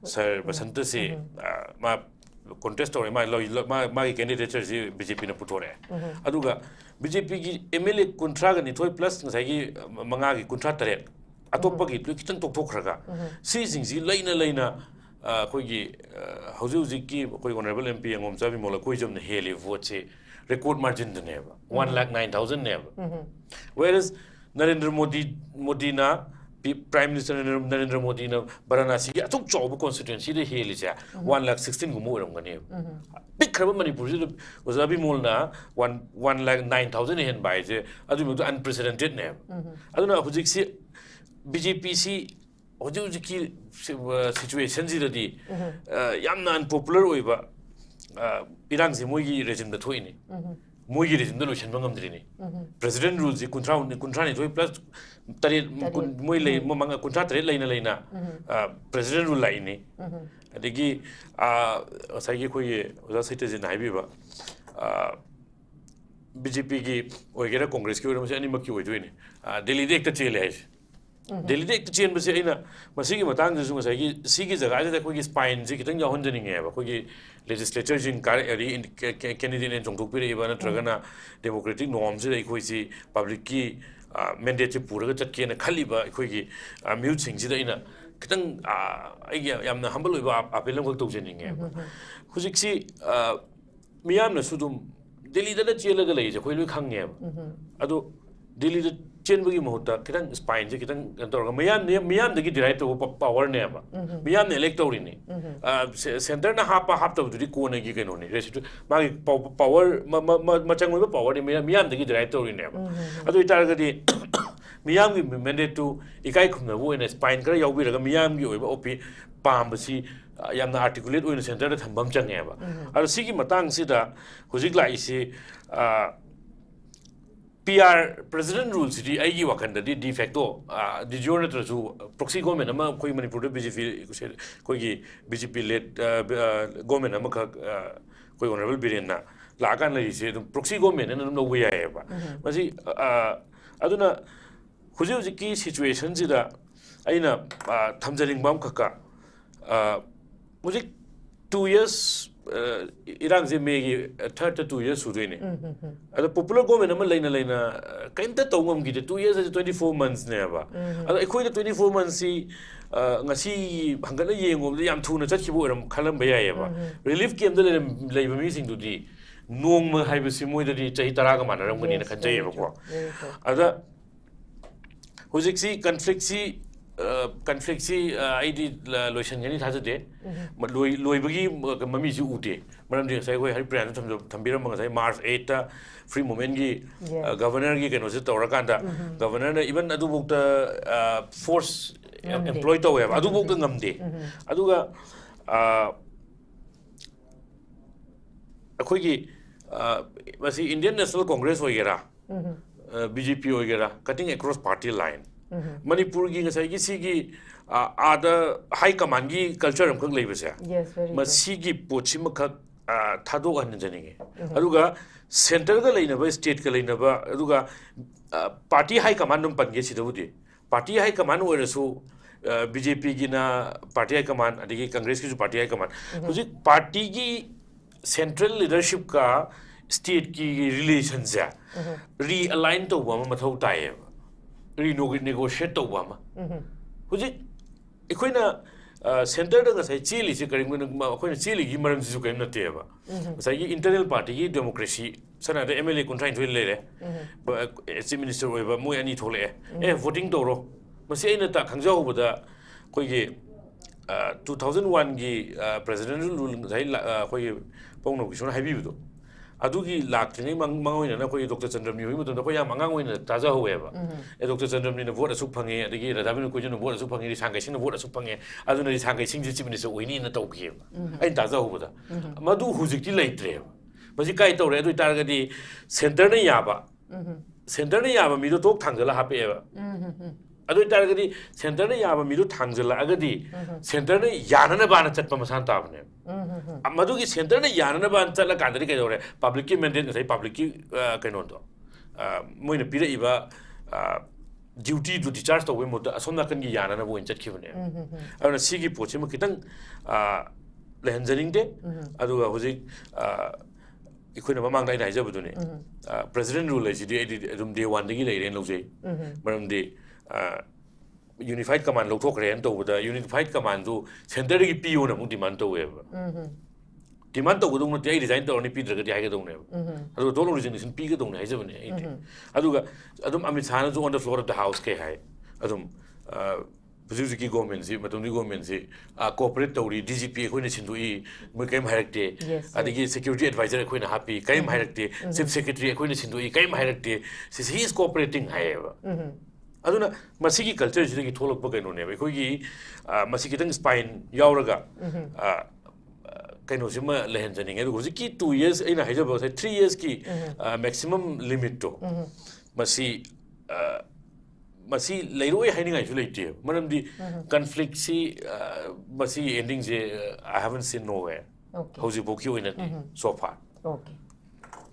सर बसंत से मा contest or ma candidature si BJP na putore aduga BJP gi MLA contract ni thoi plus ngai gi manga gi contract tare atoppa gi kitchen tok thokraga si sing si leina koi gi hauji ki koi honorable MP ngom chabi mola koi jom na heli vote se record margin de neba 1,09,000 neba whereas Narendra Modi na Prime Minister Narendra Modi na Varanasi ki atuk job constituency de heli ja 1,16,000 gumo ram gane big crab manipur ji ozabi mol na 1,09,000 hen bai je adu unprecedented ne aduna hujik si BJP si hujik ki situation ji di yamna unpopular oiba irang si moi gi regime da thoini moi gi regime da lotion bangam drini president rules ji kuntra ni thoi plus tari moi le manga kuntra tare leina president rule lai ni adigi sai gi khoi oza citizen hai bi ba BJP की ओइगेरा कांग्रेस की ओइरम से अनिमक की ओइदोइने दिल्ली दे एक चेले है दिल्ली दे एक chain बसे अइना मसिगी मतांग जसु ngसाई सिगी जगह जे कोई स्पाइन जे खितंग याहन जनिंगे है कोई legislature jin candidate en jongthok pire iba natragana democratic norms de khoi si public ki mandate pura ga chatke na khali ba khoi gi mute sing ji da ina kitang ai yamna humble oiba apel ngok tok jeninge hujik si miyam na sudum delhi da chela ga lei je khoi loi khange ado delhi da chen bagi mohta kitang spine je kitang torga miyam da gi direct power ne ba miyam ne electoral ni center na hap to du ko ne gi keno ni rest ma power ma chang ba power ni miyam da gi direct ni ne ba ado itar ga di miyam gi mandate to ikai khum na wo ne spine kra yaw bi ra miyam gi oi ba op pam ba si yamna articulate oina center da thambam chang ba ado sigi matang si da hujik lai si PR president rules di aigi wakanda di de facto di jure to proxy government ama koi manipur de BJP koi gi BJP led government ama ka koi honorable biren na la kan lai se proxy government na no we ya ba masi aduna huji ki situation ji da aina thamjaring bam khaka huji 2 years Irang ze megi 32 years sudene ada popular government ama leina kainta tongam gi 2 years 24 months ne ba ada ekhoi da 24 months si ngasi hangana yengom yam thuna chatki bo ram khalam ba ya ba relief camp da leiba mi sing du di nong ma haiba si moi da di chahi tara ga manaram gani na khanjai ba ko ada hojik si conflict si ID lotion yani thaja de loi bagi mami ji ute maram de sai koi hari plan thambiram ma sai March 8 ta free moment gi governor gi keno se tawra kanda governor na even adu bukta force employ to web adu bukta ngamde aduga akoi gi masi Indian National Congress hoigera BJP hoigera cutting across party line Manipur gi ngasai gi sigi ada high command gi culture am khak leiba se masigi pochi makhak thado an janinge aduga center ga leina ba state ga leina ba aduga party high command num pange sidabudi party high command oirasu BJP gi na party high command adigi Congress gi party high command huji party gi central leadership ka state ki relations ya realign to ba mathau tai renegotiate to ba ma huji ekhoi center da ngasai chili si karim ma ekhoi na chili gi maram su karim na te ba sai gi internal party gi democracy sana da MLA contrain thoi le le chief minister oi ba moi ani thole voting to ro masi aina ta khangjau ba da koi gi 2001 gi presidential rule sai koi pongno gi sona haibi bu adugi laktrine mangoina na koi Dr. Chandram ni hoi koi ya mangangoina taja howe ba Dr. Chandram ni vote asu phange adigi radabin ko jeno vote asu phange ri sangai sing vote asu phange aduna ri sangai sing ji chimni so oini na tawki ai taja hobo da madu hujik ti leitre masi kai tawre adu targadi center na yaba mi do tok thangjala hape ba adu targadi center na yaba mi do thangjala agadi center na yana na bana chatpa masan tabne madu ki center na yana na ban chala kandari kai dore public ki mandate sai public ki kaino do moina pira iba duty to discharge to we mota asona kan gi yana na bo chat khibne ana sigi pochi ma kitang lehanjaring de adu hoji ikoina mamang dai dai jabu ne president rule ji de dum day 1 dagi leire lojai maram de unified command lo thok ren to da unified command do center gi PO na mu demand to we demand to do no dai design to ni pi draga dai ga do ne adu do lo resignation pi ga do ne haja ne adu ga adum Amit Shah na on the floor of the house ke hai adum Suzuki government si matungni government si cooperate tawri DGP khoi na sindu I moi kaim hairakte adigi security advisor khoi na happy kaim hairakte chief secretary khoi na sindu I kaim hairakte he is cooperating hai aduna masigi culture jidagi tholokpa kaino ne khoi gi masigi tang spine yauraga kaino sima lehen janing edu hoji ki 2 years aina haijaba 3 years ki maximum limit to masi leiroi hainingai su leite maramdi conflict si masi ending je I haven't seen nowhere hoji boki oina so far okay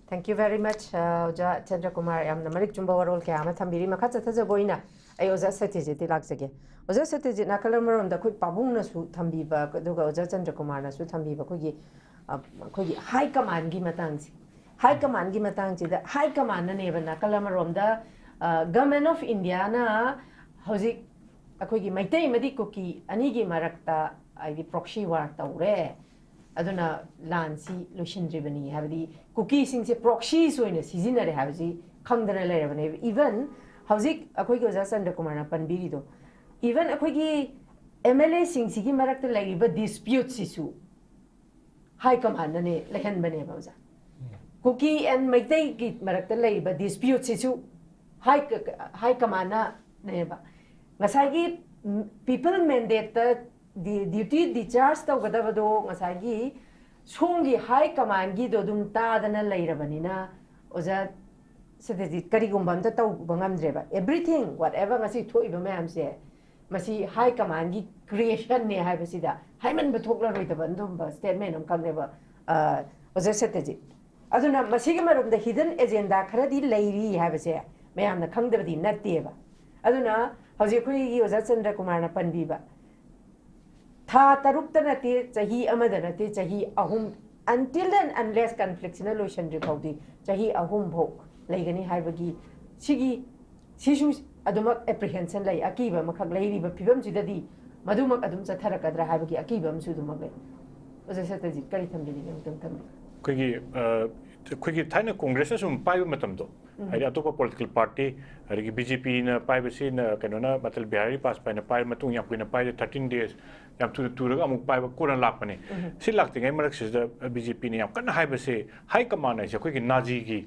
Thank you very much, Oja Chandrakumar. I'm the Malik Jumba Warol Kama Tambiri Makata Boina. I was a Satyajeet Laxage. Was a Satyajeet Nakalamer the quick Pabuna su Tambiba, Duga Oja Chandrakumar, su Tambiba Kugi, High Command Gimatansi. High Command Gimatansi, the High Command and even Nakalamer the Government of Indiana, Hosi Akugi, my time Medikuki, Anigi Marakta, I the proxy war Taure. Aduna lansi lotion driven have the cookies in the proxy so in a season have the Kangdana even Hauzik a quick was under Kumana Panbirido. Even a quickie MLA sing Siki Marakta like but disputes issue. High command and a Lehan Benevosa. Cookie and my take it Marakta like but disputes issue. High commander neighbor. Masagi people mandate the duty discharge to Gadavado, Masagi, Songi high command Gido Dum Tadana Lairabanina, Oza said it Karigumbam Bangam Dreba. Everything, whatever Masi to Ibamam say, Masi high command creation near Habasida. Hyman Batokla with the Bandumba, statement of Kandeva, Oza said it. Aduna Masigama of the hidden agenda, Karadi lady Habasea, may am the Kangdavadi, not Deva. Aduna, Hosiki was at Chandrakumar Panbiba. Tha tarukta nati chahi amada nati chahi ahum until and unless conflicts in a lotion repoti chahi ahum bhok laigani haibagi sigi sishu adumak apprehension lai akiba makak lairi ba phibam jidadi madumak adum chatharakadra haibagi akibam sudumak lai oja sataji kari thamjini ngam tam Quickly, Thai Congress is um pai matamdo. I atopa political party, BJP na pai basi na kanona matal bihari pass pai na pai matung yang pina pai 13 days yang tu amuk pai kurang lak pani. Si lak tingai marak sis da BJP ni yang kan hai basi high command ai quickly Nazi ki.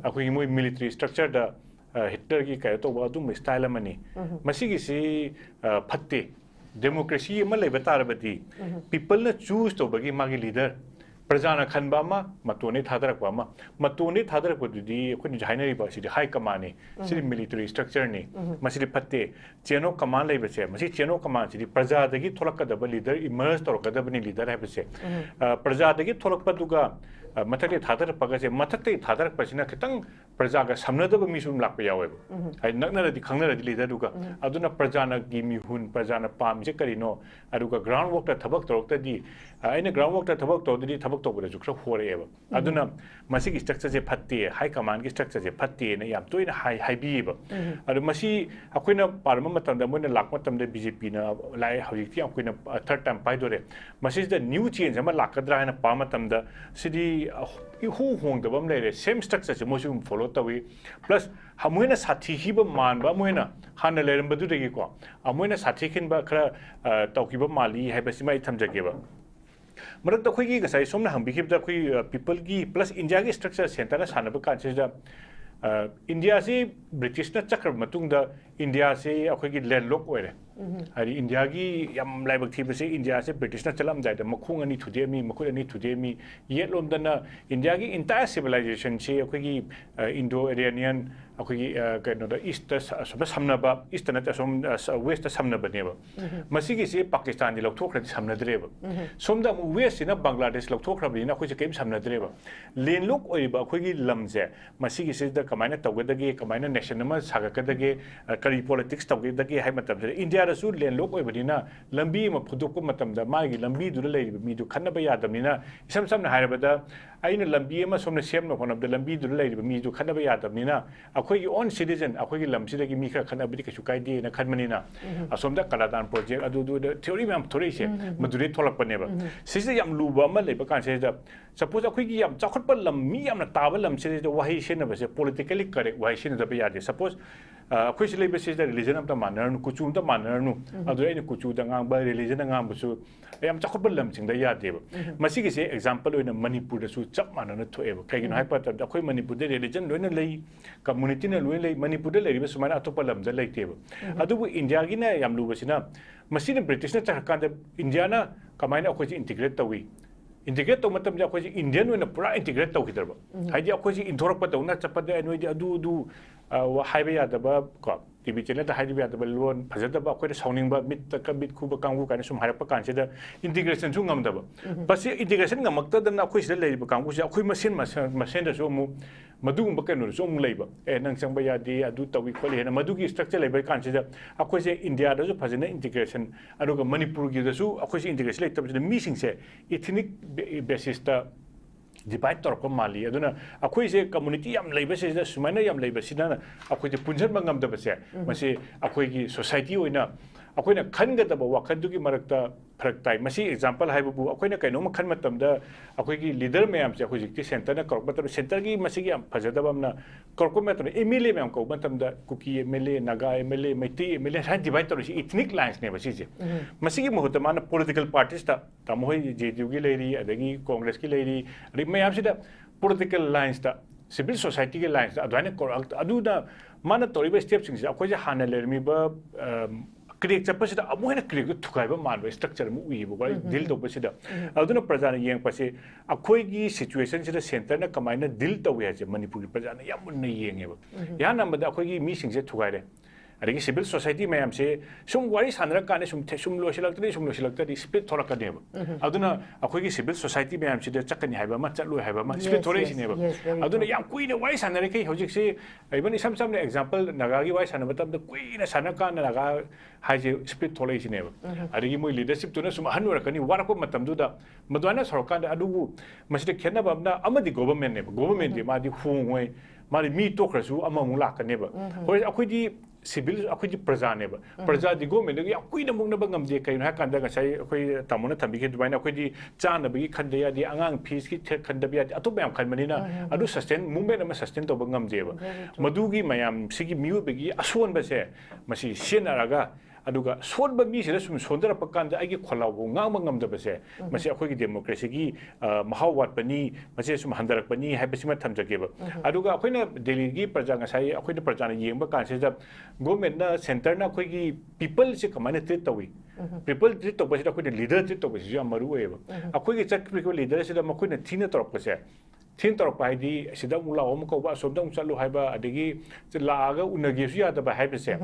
Aku mui military structure da Hitler ki kaya to wadum style mani. Masigi si phatte democracy ma lai batar bati. People na choose to bagi magi leader. Prajana Khanbama, Matoni Tadarakama, Matoni Tadarakudi, Queen Jainari Basi, high command, city military structure ni, Masidi Pate, Cheno command labor, Masi Cheno command, the Praja, the Git Tolaka, the leader, immersed or Kadabani leader, have say. Praja, the Git Tolapatuga, Matati Tadar Pagase, Matati Tadar Pasina Katang, Prajaga, Samnada Misum Lapia. I not the Kanga leader Duga, Aduna Prajana, Gimi Hun, Prajana Palm, Jacarino, Aduga groundwork at Tabak Torta, in a groundwork at Tabak Tordi, Tabak forever. Aduna Masiki structures a patti, high command structures a patti, and I am doing a high beaver. Adamasi, Aquina Parmamatam, the Mona Lakmatam, the BJP, like how you think a third time Paidore. Masis the new change, I'm a Lakadra and a Parmatam, the city who hung the Bumlay, same structures, emotion followed away. Plus, Hamuena Sati Hiba Man, Bamuena, Hana Lerambadu de Giko, Amuena Satikin Bakra, Tokiba Mali, Habasima Tamjagiba. Marat the Quiggy, as I saw him, became the people plus India structure center, Sanaba consider India say British Chakra Matunda, India say a Quiggy landlocked where India Yam Labak say India say British Chalam that the Makungani today me, Makurani today me, yet London, India entire civilization say a Quiggy Indo-Iranian. The East Samnaba, Eastern West Samnaba neighbor. Masigi say Pakistan, the Loktok Samna driver. Some the West in Bangladesh Loktok, which came Samna driver. Lane look oiba, Quiggy Lumze. Masigi says the Kamana Tawedage, Kamana National Sagakadage, Kari politics Tawge, the gay Hamatam. India the Sud Lane look oibadina, Lambi, Mapudukumatam, the Magi, Lambi, do the lady, me to Kanabaya Damina, some Harabada. I know Lambiema from the same one of the Lambi, do the lady, me to Kanabaya Damina. Your own citizen, a quick Lamsida Mika Kanabika Shukai and a Kadmanina. A Sonda Kaladan project, I do the theory of Toration, Madrid Tolapaneva. Sister Yam Lubama, Lebakan says that suppose a quick yam, Chocolate me, I'm a tabalam, says the Wahishin of a politically correct Wahishin of the Bayadi. Suppose a question labor says the religion of the manner, Kuchum the manner, other any Kuchu, the Gamba, religion and Gambusu. I am chocolate lumsing the yard. Masiki say example in a Manipur, the suit Chapman to ever. Kagan hyper the Quay Manipur religion, when a lay community. Manipur was my atopalam, the lake table. Adu India Yamlubasina, Masina British Indiana, Kamina, which integrate the way. Integrate the Matam, Indian when a pra integrate the Hitler. I did intorpa, not Chapata, and we do Highway at the Bob. TV channel da haidi biya da lon phajada ba akhoi sawning ba mit ta ka bit khu ba kanggu kana sum harap kan se da integration su ngam da ba bas integration ngamak ta da akhoi se lei ba kanggu se akhoi machine da so mu madu ba kan no so mu lei ba nang chang ba ya di adu tawi kholi hena madu gi structure lei ba kan se da akhoi se India da so phajana integration adu ga Manipur gi da su akhoi se integration lei ta ba mi sing se ethnic basis ta divide tor ko mali aduna akhoi se community yam leiba se da sumaina yam leiba sina akhoi de punjan bangam da base mase akhoi gi society oina akhoi na khanga da ba wakhan du gi marakta farak tai masi example hai bu akhoi na kaino ma khan matam da akhoi gi leader mayam se akhoi ji center na korba ta center gi masi gi am phajada bam na korko ma ta MLA mayam ko matam da kuki MLA naga MLA maiti MLA ha divide tor si ethnic lines ne basi je masi gi mohutama na political parties ta tamoi JDU gi leiri adagi congress gi leiri ri mayam se da political lines ta civil society ke lines da adwane correct adu da mana toriba steps sing akhoi je hana lermi ba create chapasi da amu hena create thukai ba man structure mu ui bo deal to pasi da aduna prajana yeng pasi akhoi gi situation sida center na kamaina deal to we je manipur prajana yamun na yeng ba ya nam da akhoi gi mi sing je thukai re adagi civil society mayam se sum wari sanra kane sum lo silak tari split thora ka deba aduna akhoi gi civil society mayam se da chakani haiba ma chatlu haiba ma split thora si ne ba aduna yam kuina wari sanra kai hojik se even sam example naga gi wari sanra matam da kuina sanra ka naga haje split thora si ne ba adagi moi leadership to na sum hanwar kani warako matam du da madwana sarkar da adu masida khenna ba na amadi government ne government di ma di hungoi ma mi to khrasu amamu la ka ne ba hoi akhoi di civil akhoi di praja ne ba praja di government ya kuina mungna ba ngam de kai na kan da ga sai akhoi tamuna thambi ke dubai na akhoi di chana ba gi khande ya di angang fees ki khanda bi ya atu bayam khan mani na adu sustain movement ma sustain to ba ngam de ba madu gi mayam sigi miu be gi ason ba se masi senaraga aduga sonba mi se sum sondara pakan da agi kholaw ngang ngam da base masi akhoi gi democracy gi mahawat pani masi sum handarak pani habisima thamjage ba aduga akhoi na delhi gi praja nga sai akhoi na praja na yengba kan se da government na center na akhoi gi people se kamane treat tawi people treat to base akhoi na leader treat to base ya maru e ba akhoi gi chak leader se da akhoi na thina torok base thin torok pai di sida mula om ko ba somdang chalu haiba adigi laaga unagi su ya da ba haiba se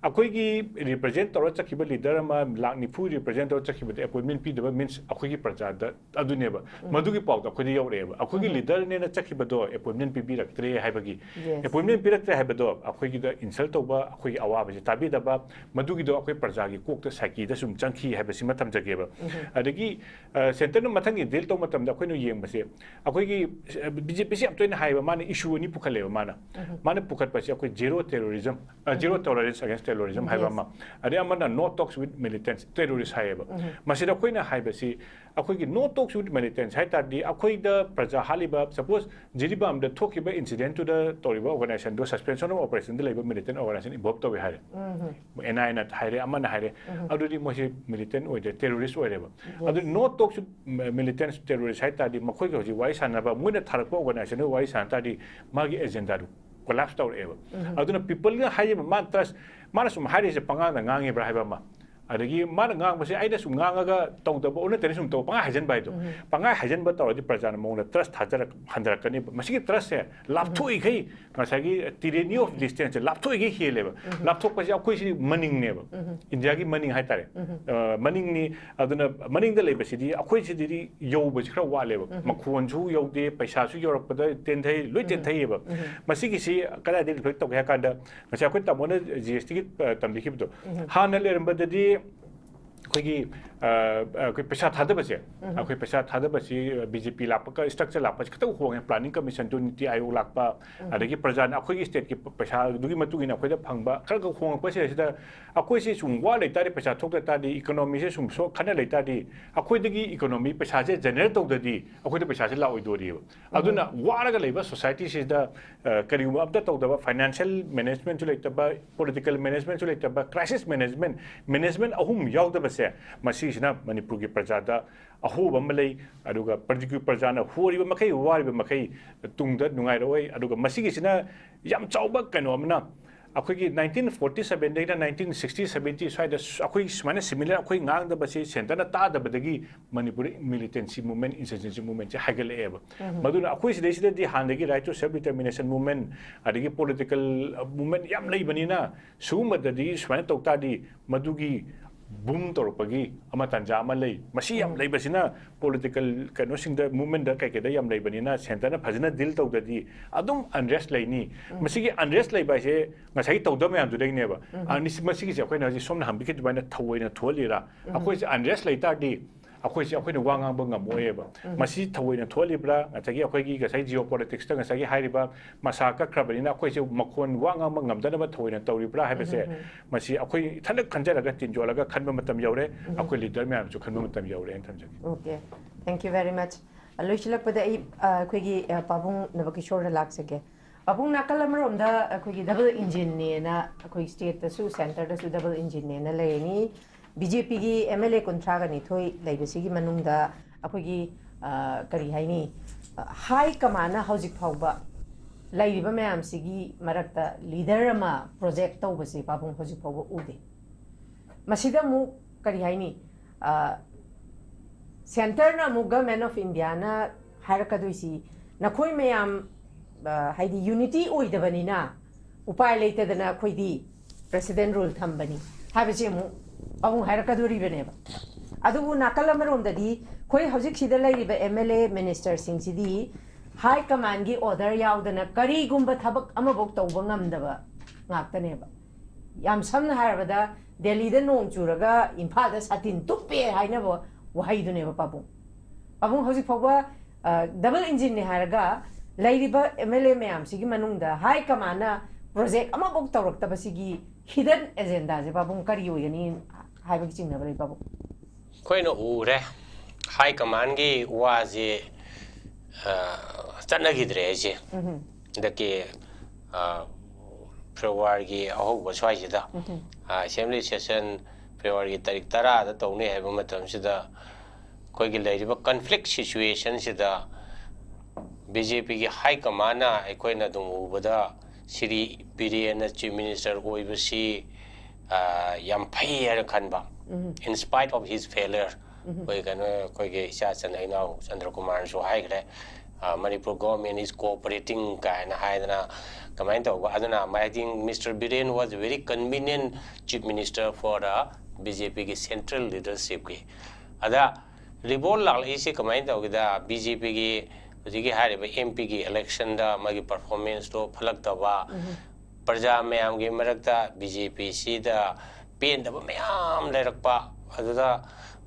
akhoi gi represent tor chakhiba leader ma lakni fu represent tor chakhiba appointment pi da means akhoi gi praja da adu ne ba madu gi pau da akhoi yaw re ba akhoi gi leader ne na chakhiba do appointment pi bi rak tre haiba gi appointment pi rak tre haiba do akhoi gi da insult to ba akhoi awa ba tabi da ba madu gi do akhoi praja gi kok ta saki da sum changki haiba sima tham jage ba adagi center na mathang gi deal to matam da akhoi no yeng ba se akhoi gi BJP se amtoina haiba mana issue ni pukhale ba mana pukhat pa se akhoi zero terrorism zero tolerance against terrorism haiba ma ade amana no talks with militants terrorists haiba masida koina haiba si akhoi gi no talks with militants hai ta di akhoi da praja haliba suppose jiriba am da thokiba incident to the toriba organization do suspension of operation the labor militant organization involved to hare NI na hare amana hare adu di mo militant or the terrorist or ba adu no talks with militants terrorists hai ta di makhoi gi hoji wai sanaba muina tharakpa organization wai san ta di magi agenda du collapse tower eva aduna people ga haye ma trust mana sum haye se panga na ngange bra haiba ma adagi mana ngang ba se aida sum nganga ga tong da ona tene sum to panga hajen bai do panga hajen ba to di prajana mong na trust thajara handra kani masigi trust se lapthoi gai ngasagi tireni of distance lapthoi gai hele ba lapthok pa se akoi si maning ne ba india gi maning hai tare maning ni aduna maning da leba sidi akoi si di yo ba khra wa le ba makhon su yo de paisa su yorok pa da ten thai loi ten thai ba masigi si kala de reflect to ga ka da ngasa akoi tamona GST gi tam likhi do hana le ramba da di akhoi paisa thada ba se akhoi paisa thada ba si BJP lapka structure lapka khata ho planning commission to niti ayog lakpa adagi prajan akhoi gi state ki paisa dugi matu gi na akhoi da phangba khar ga khong pa se sida akhoi si sum wa le tari paisa thok ta di economy se sum so khana le ta di akhoi dagi economy paisa se generate to di akhoi da paisa se la oi do ri aduna wa ra ga leiba society se da kari ab da to da financial management to like ba political management to like ba crisis management ahum yaw da ba se masi sina manipur gi prajada ahu bamlei aduga particular prajana hori ba makai wari ba makai tungda nungai roi aduga masi gi sina yam chauba kano amna अखोई 1947 देना 1960-70 स्वाइद अखोई सुमाने similar अखोई ngang दा बसे centre ना ता दा बदगी Manipuri militancy movement insurgency movement चे हाइगले एब मधुना अखोई सिदे सिदे दी हांदगी right to self determination movement अदगी political movement याम लई बनीना सुमददी सुमाने तोक्ता दी मधुगी boom तोरपगी अमा तंजा अमा लई मसी याम लई बसिना political कनो सिंग द movement द कैके द याम लई बनीना सेंटर ना फजना दिल तोक्ददी अदुम unrest लईनी मसी की unrest लई बाइसे ngасai tawda mayam du dei neba ani masi ki akhoi na ji somna hambi ki dubaina thawoina tholira akhoi se unrest laita di akhoi se akhoi na wangang ba ngamoeba masi thawoina tholibra ngachagi akhoi gi ngasai geopolitics ta ngasai hairiba masaka krabalina akhoi se makhon wangang ba ngamdana ba thawoina tawribra haibase masi akhoi thanak khanjaraga tinjolaga khanba matam yaure akhoi leader mayam chu khanba matam yaure en thamjagi okay thank you very much loichilak pada ai akhoi gi pabung nabakishore laksage Apung nakal amarom da akhoi double engine ne na akhoi state da su center da su double engine ne na leini BJP gi MLA kontra ga ni thoi leibasi gi manung da akhoi gi kari haini high command na hojik phauba leiba mayam sigi marakta leader ama project tawbasi papung hojik phauba ude masida mu kari haini center na mu government of India na harakadui nakhoi mayam हाइदी unity ओइदबनिना उपाय लेतदना खोइदी president rule थंबनी हाबेसे मु अबु हायरकदोरी बनेबा अदुबु नाकल अमरोमददी खोइ हौजिक सिदा लैरिबा MLA minister सिंगसिदी high command की order यावदना करीगुंबा थबक अमबोक तौबा ngamdaba ngaktaneba yam samna harabada delhi da nong churaga imphal da satin tuppe hainabo wahaiduneba babung hauzik phawba double engine ne haraga Lairiba MLA mayam sigi manungda high command project ama bok tawrak ta basigi hidden agenda je babung kari oyani haiba ki chingna bari babu koino ure high command gi wa je channa gi dre je dake February gi aho ba swai je da assembly session February gi tarik 10 da tawni haiba matam sida koi gi lairiba conflict situation sida BJP की high कमाना अखोना दुबदा Shri Biren chief minister ओइबसी याम फै है खनबा in spite of his failure कोई कनो कोई के इसा चंद्रनाउ चंद्रकुमार सो हाइग्रे मणिपुर गवर्नमेंट इज कोऑपरेटिंग काना हाइदना कमाइन तौबा अदना I think mister Biren was very convenient chief minister for the BJP की सेंट्रल लीडरशिप की अदा रिबोल लाल इसे कमाइन तौगदा BJP की जी MP की इलेक्शन दा मागी परफॉर्मेंस तो फलक तबा प्रजा मैम की मरकता BJP सी दा पेन दब मैम लेरकपा अदुदा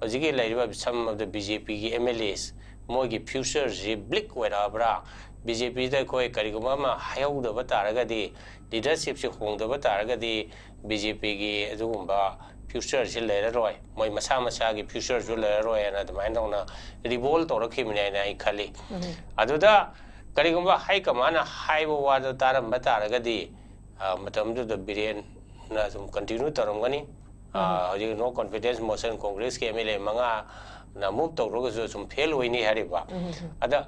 जी लेरिबा सम ऑफ द BJP की MLAs मोगी फ्यूचर जी ब्लिक वेराबरा BJP दा कोई करिगुमा मा हायौदब तारगदी लीडरशिप से होंदब तारगदी BJP की अदुगुंबा फ्यूचर से लेररोय मोय मसा मसा की फ्यूचर जो लेररोय ना दमाइनौना रिवोल्ट तोरखिमने ना खाली अदुदा करिगुंबा हाई कमाना हाइबो वाद तारम बतारगदी मतमदु द बिरेन ना सम कंटिन्यू तरमगनी हजि नो कॉन्फिडेंस मोशन कांग्रेस के MLA मंगा ना मूव तोरगसु सम फेल होइनी हरिबा अदा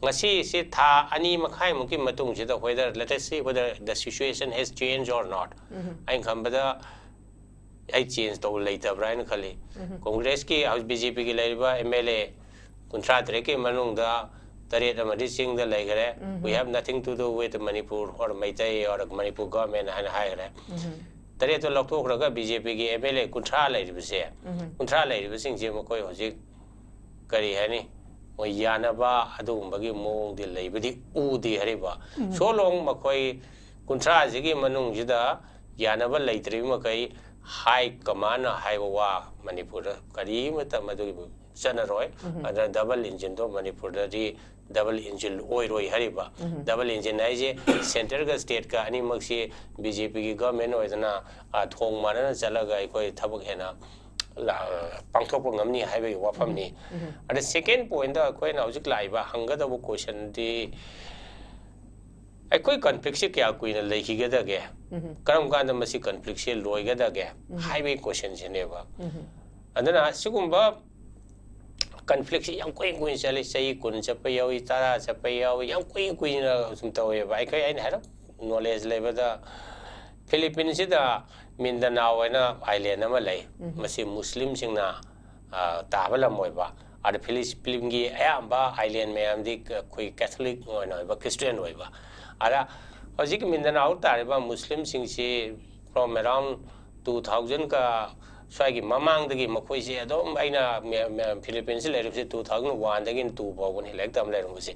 ngasi se tha ani makhai muki matung jida whether let us see whether the situation has changed or not ain khambada ai change to later brian khali congress ki house BJP ki laiba MLA kuntra tre ke manung da taret amadi sing da laigare we have nothing to do with Manipur or Maitai or Manipur government and higher taret to lokthok raga BJP ki MLA kuntra laiba se kuntra laiba sing je makoi hojik kari hani मोय यानबा अदुगुंबगी मोंग दि लेबदि उदि हरिबा सो लोंग मखोय कुंत्रा जिगी मनुंग जिदा यानबा लेत्रि मखै high command Hyva Manipur करी मत मदुगी चनरोय other double engine तो मणिपुर दि double engine ओय रोय Hariba double engine आइजे centre का state का अनि Maksi BJP की गवर्नमेंट ओयदना थोंग मानना चलगा अखोय थबक हेना पांथोप ngамनी हाइबे वाफमनी अरे सेकेंड पॉइंट दा कोई ना हजिक लाइबा हंगदबो क्वेश्चन दी अखोय कॉन्फ्लिक्ट से क्या कुइना लेखिगदगे करम कांद मसी कॉन्फ्लिक्ट से लोइगदगे हाइबे क्वेश्चन छनेबा अदना सिगुंबा कॉन्फ्लिक्ट से यम कोइ कोइ चले सही कुन चपय यावी तारा चपय यावी यम कोइ कोइ सुम तवेबा अखोय आइन हर knowledge लेबदा Philippines sida Mindanao na island nama lay masi Muslim singna tabala moiba ada Philippines gi ayamba island mayam di koi Catholic ngoina ba Christian oiba ada hojik Mindanao tariba Muslim singsi from around 2000 ka swagi mamang dagi makoi si adom aina Philippines leripsi 2001 dagi 2 bogon hilek tam lerumsi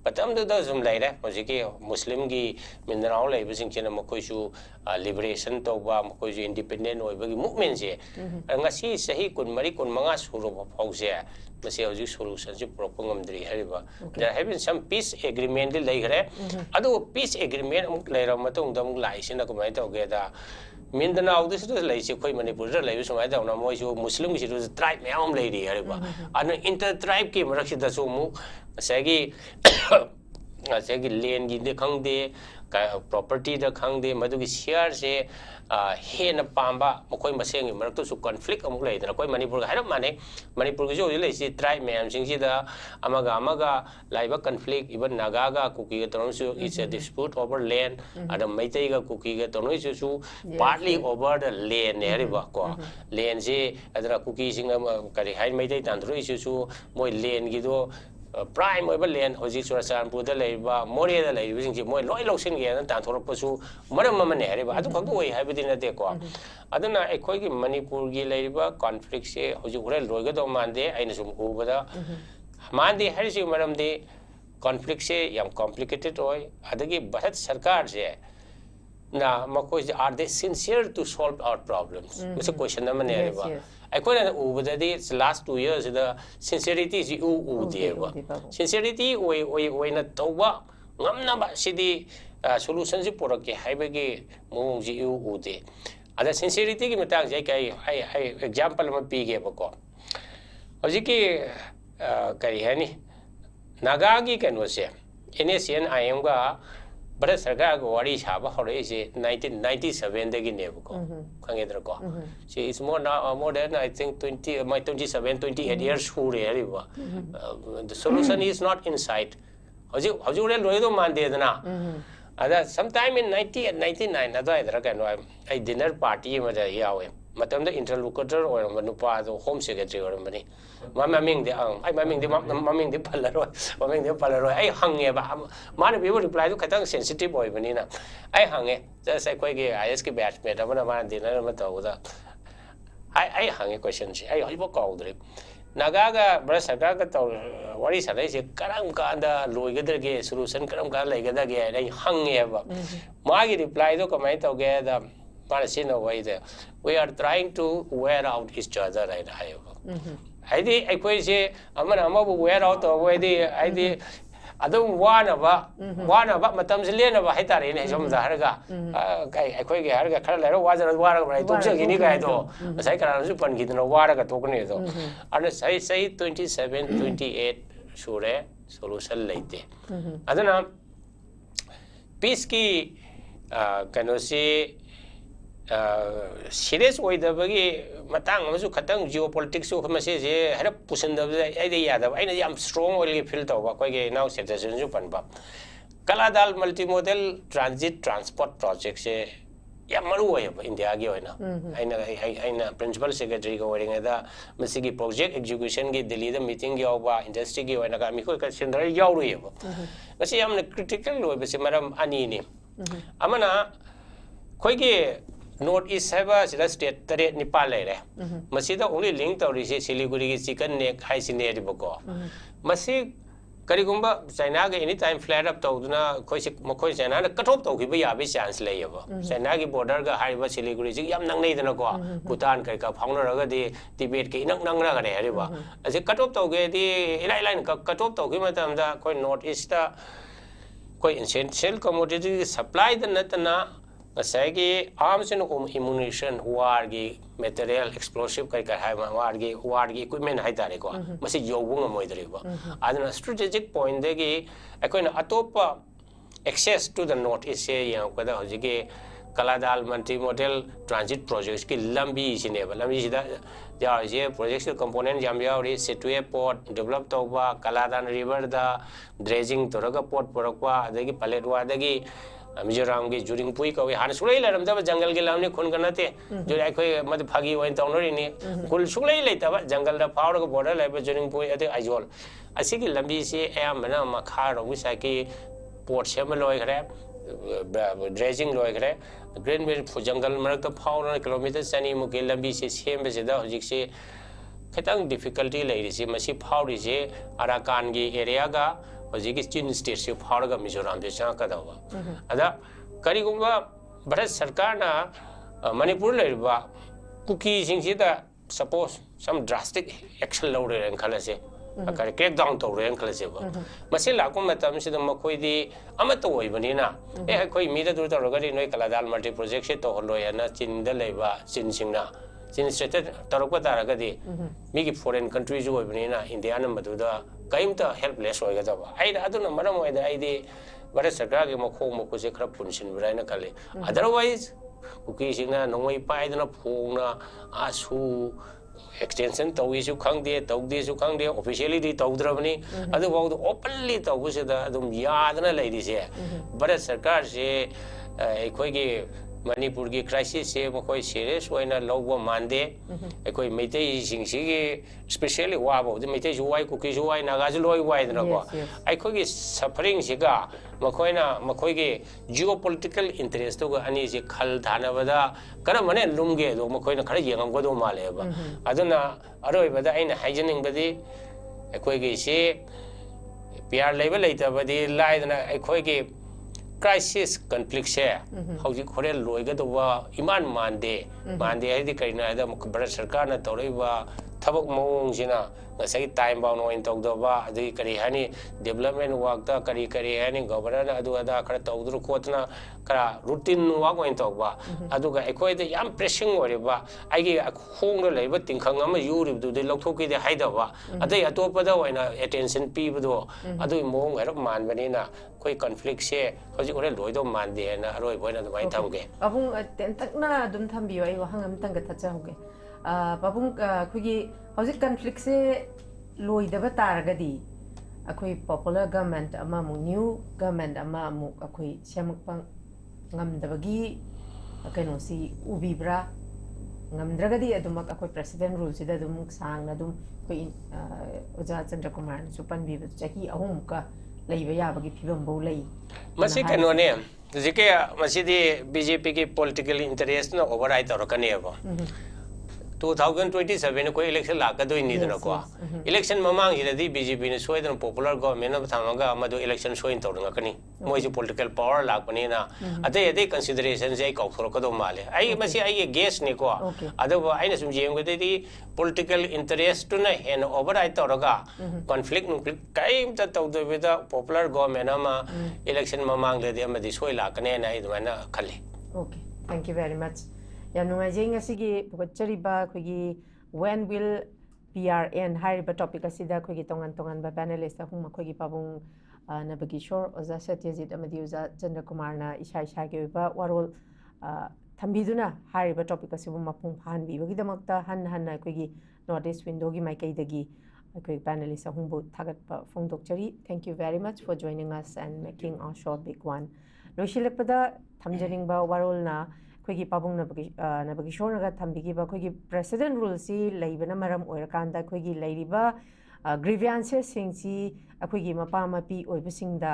patam da zum laire hojiki Muslim gi Mindanao laiba singchena makoi su liberation toba makoi su independent oibagi movement se ngasi sahi kun mari kun manga suru phause mase hojik solution ji propongam dri hariba there have been some peace agreement laigre adu peace agreement amuk laira matong dam lai sina komai toge da Mindanao this is like koi manipur lai su mai da na moi su Muslim si tribe myam lai ri hariba an inter tribe ki marak si da su mu sagi land gi de khang de property da khang de madu gi share se he na pamba mokoi maseng marak to su conflict amuk lai da koi manipur ga mane manipur gi jo lai si tribe myam sing si da amaga laiba conflict even naga ga kuki ga tono su it's a dispute over land adam maitai ga kuki ga tono su partly over the land ne riba ko land se adra kuki sing kari hai maitai tan thro su moi land gi do prime oiba land hoji Churachandpur da leiba More da leiba sing moi loi loksin ge na tan thorok pasu maram mamane hariba adu khak oi haibidi na de ko aduna ekoi gi Manipur gi leiba conflict se hoji hore loiga do mande aina sum ubada mande harisi maram de conflict se yam complicated oi adagi Bharat Sarkar se na makoi are they sincere to solve our problems it's a question na mane hariba I couldn't over the last 2 years the sincerity is sincerity we na toba ngamna city solutions porake haibage mong ji ude ada sincerity ki matang jai kai I example ma pige bako hojiki kai hani naga gi kanwa se NACN IM ga Bharat Sarkar go wari chaba hore se 1997 dagi nebuko khangedra ko see it's more than I think 27 28 years hure ariba the solution is not inside hoji re loi do man de dana ada sometime in 90 and 99 ada idra kan I dinner party ma da yawe matam da interlocutor or manupa do home secretary or mani maming de ai maming de palaro ai hange ba man be reply to khatang sensitive oi bani na ai hange just ai koi ge IS ki batchmate amana man dinner ma to da ai hange question si ai ho ko dre naga ga Bharat Sarkar ka to wari sa se karam ka da loi ga ge solution karam ka lai ga da ge ai hange ba ma gi reply to kamai to ge da in a way that we are trying to wear out each other right I say Amana wear out the way I don't want about Matam Zilena Hitar in his own Harga. I quite Harga Carla was a water I took Ginigo, a cycle super kid no water tokenism. And I say 27, 28 sure solution late. I don't know. Peace key can say serious way the bagi matang masu khatang geopolitics so kamase je hara pusan da idea da I am strong only feel to ba koi ge now citizen ju pan ba Kaladal multimodal transit transport project se ya maru way ba India gi hoina aina principal secretary ko ring da masigi project execution gi Delhi da meeting gi ba industry gi hoina ga mi ko ka sendra yaw ru ba kasi am critical lo ba se maram ani ni amana koi ge Northeast have a state Tare Nipalere. Masida only linked or is Siliguri chicken neck high sineribuko. Masi Karigumba, Sinaga anytime flat up Toduna, Mokoi Sana, cut up to Hibayabi chance layable. Sanagi border, Hariba Siliguri, Yam Nanganako, Kutan Karika, Pounder, the debate Nanga Hariba. As a cut up to get the line cut up to Himatam, the quite Northeast, quite essential commodity supply the Natana. Sagi arms and ammunition, wargi, material, explosive, wargi, equipment, Hitariko, Masi Yobunga Moidriba. At a strategic point, they gave a kind of atopa access to the Northeast Asia, whether Hojiki, Kaladal, multimodal transit projects, Lambi is in ever. Lambi there are a project component, Jambia, Situate port, developed over Kaladan River, the dredging Toraga port, Poraqua, the Paletwa, the Mizoram की जुरिंग पुई कवे हान सुलै लरमदब जंगल के लामने खुन गनते जो अखोय मद फागी ओइन तौनरिनी कुल सुलै लेतब जंगल दा फावरग बॉर्डर लेब जुरिंग पुई अदे आइजोल असिगी लंबी से अयामना मखा रोगुसा की पोर्ट सेम लोइखरे ड्रेजिंग लोइखरे ग्रीन बेल्ट जंगल मरक फावरना किलोमीटर चनी मुके लंबी से सेमबेसिदा हुजिक से खतंग डिफिकल्टी लेरिसे मसी फावरिसे अराकान की एरिया का हुजिक चिन स्टेट से फावरगा मिजोराम से चाकदवा अदा करिगुंबा भारत सरकार ना मणिपुर लेरिबा कुकी सिंगसिदा सपोज सम ड्रास्टिक एक्शन लौरे खलसे अकर क्रैक डाउन तौरे खलसेबा मसे लाको मतम सिदा मखोइदी अमत ओइबनिना ए खोइ मिदा दुर तौरगरि नोइ कलादाल मल्टी प्रोजेक्ट से तो हलोयना चिनदा लेबा चिनसिंगना चिन स्टेट तौरक तारगदि मिगी फॉरेन कंट्री जो ओइबनिना इंडिया न मदुदा कईमता हेल्पलेस होइगदबा आइदा अदुना मरम ओइदा आइदि भारत सरकार के मखों मखोसे खरा पुनसिनबरायना खले अदरवाइज कुकी सिंगना नोंगै पाइदना फोंगना आसु एक्सटेंशन तौइसु खंगदे तौदेसु खंगदे ऑफिशियली तौद्रबनी अदुबाउद ओपनली तौबुसेदा अदुम यादना लेदिसे भारत सरकार से एखोइगे मणिपुर की क्राइसिस से मखोइ serious होइना लौबो मानदे एखोइ Meitei सिंगसिगे specially वाबो Meitei जुवाइ cookie जुवाइ नागाजु लोइ वाइदनको एखोइगे सफरिंग सिगा मखोइना मखोइगे जियोपॉलिटिकल इंटरेस्ट तो अनि से खल थानबदा करमने लुमगे दो मखोइना खरा येंगमगदो मालेबा अदुना अरोइबदा आइना हाइजनिंगबदी एखोइगे से प्यार लेबा लेतबदी लाइदना एखोइगे क्राइसिस कॉन्फ्लिक्ट से हौजी खोरे लोइगदवा इमान मानदे है करिना भारत सरकार न तौरइबा थबक मौंगसिना ngасai time bound oin tawdaba adi kari hani development work ta kari hani governor adu ada khara tawdur khotna kara routine work oin tawba adu ga ekoi de yam pressing oriba aigi khong la leiba tingkhang ama yurib du de lokthokki de haidaba adai atopa da oina attention pi budo adu mong herop man bani na koi conflict se hoji ore loi do man de na aroi boina du mai thamge abung ten takna dum thambiyo ai wahang am tang ga thacha hoge babung khugi hojik conflict se loidaba taragadi akhui popular government ama mu new government ama mu akhui semakpang ngamdabagi kano si ubibra ngamdragadi adumak akhui president rule sida dum sangna dum koi oja Chandrakumar supan bi chahi ahum ka leiba yabagi phibam bo lei masi kano ne jike masidi BJP ki political interest na override torkane ba 2027 को election लाको election ममांग BJP ने सोदन popular government थमागा election Soin तौरकनी मोई political power लापनी अतई अतई consideration से कौथोरकदो माले guess ने को सूंगदी political interest हेन override तौरगा conflict नुफ्लिक्ट कई तौदबीद popular government election ममांग सोई लाकने खली okay thank you very much या नुंगाइजें असिगी पुगचरिबा खुगी when will PRN हारिबा टॉपिक असिदा खुगी तोंगन तोंगन बा पैनलिस्ट अहुम खुगी पाबुंग नबकिशोर ओजा सत्यजीत अमदी ओजा चंद्रकुमार ना इशा इशा के बा वारोल थंबीदुना हारिबा टॉपिक असिबु मपुंग फान बिबगिदमक्ता हन हन खुगी नॉर्थ ईस्ट विंडो की माइकैदगी खुगी पैनलिस्ट अहुमबु थागतपा फोंदोकचरी thank you very much for joining us and making our show big one लोइशिलकपदा थमजनिंगबा वारोलना अखोई पाबुंग नबकिशोर थम्बीबा अखोई प्रेसिडेंट रूल से लेबना मरम ओइरकान अखोई लेरिबा ग्रीवियंसेस सिंगसी अखोई मपा मपी ओइबसिंगदा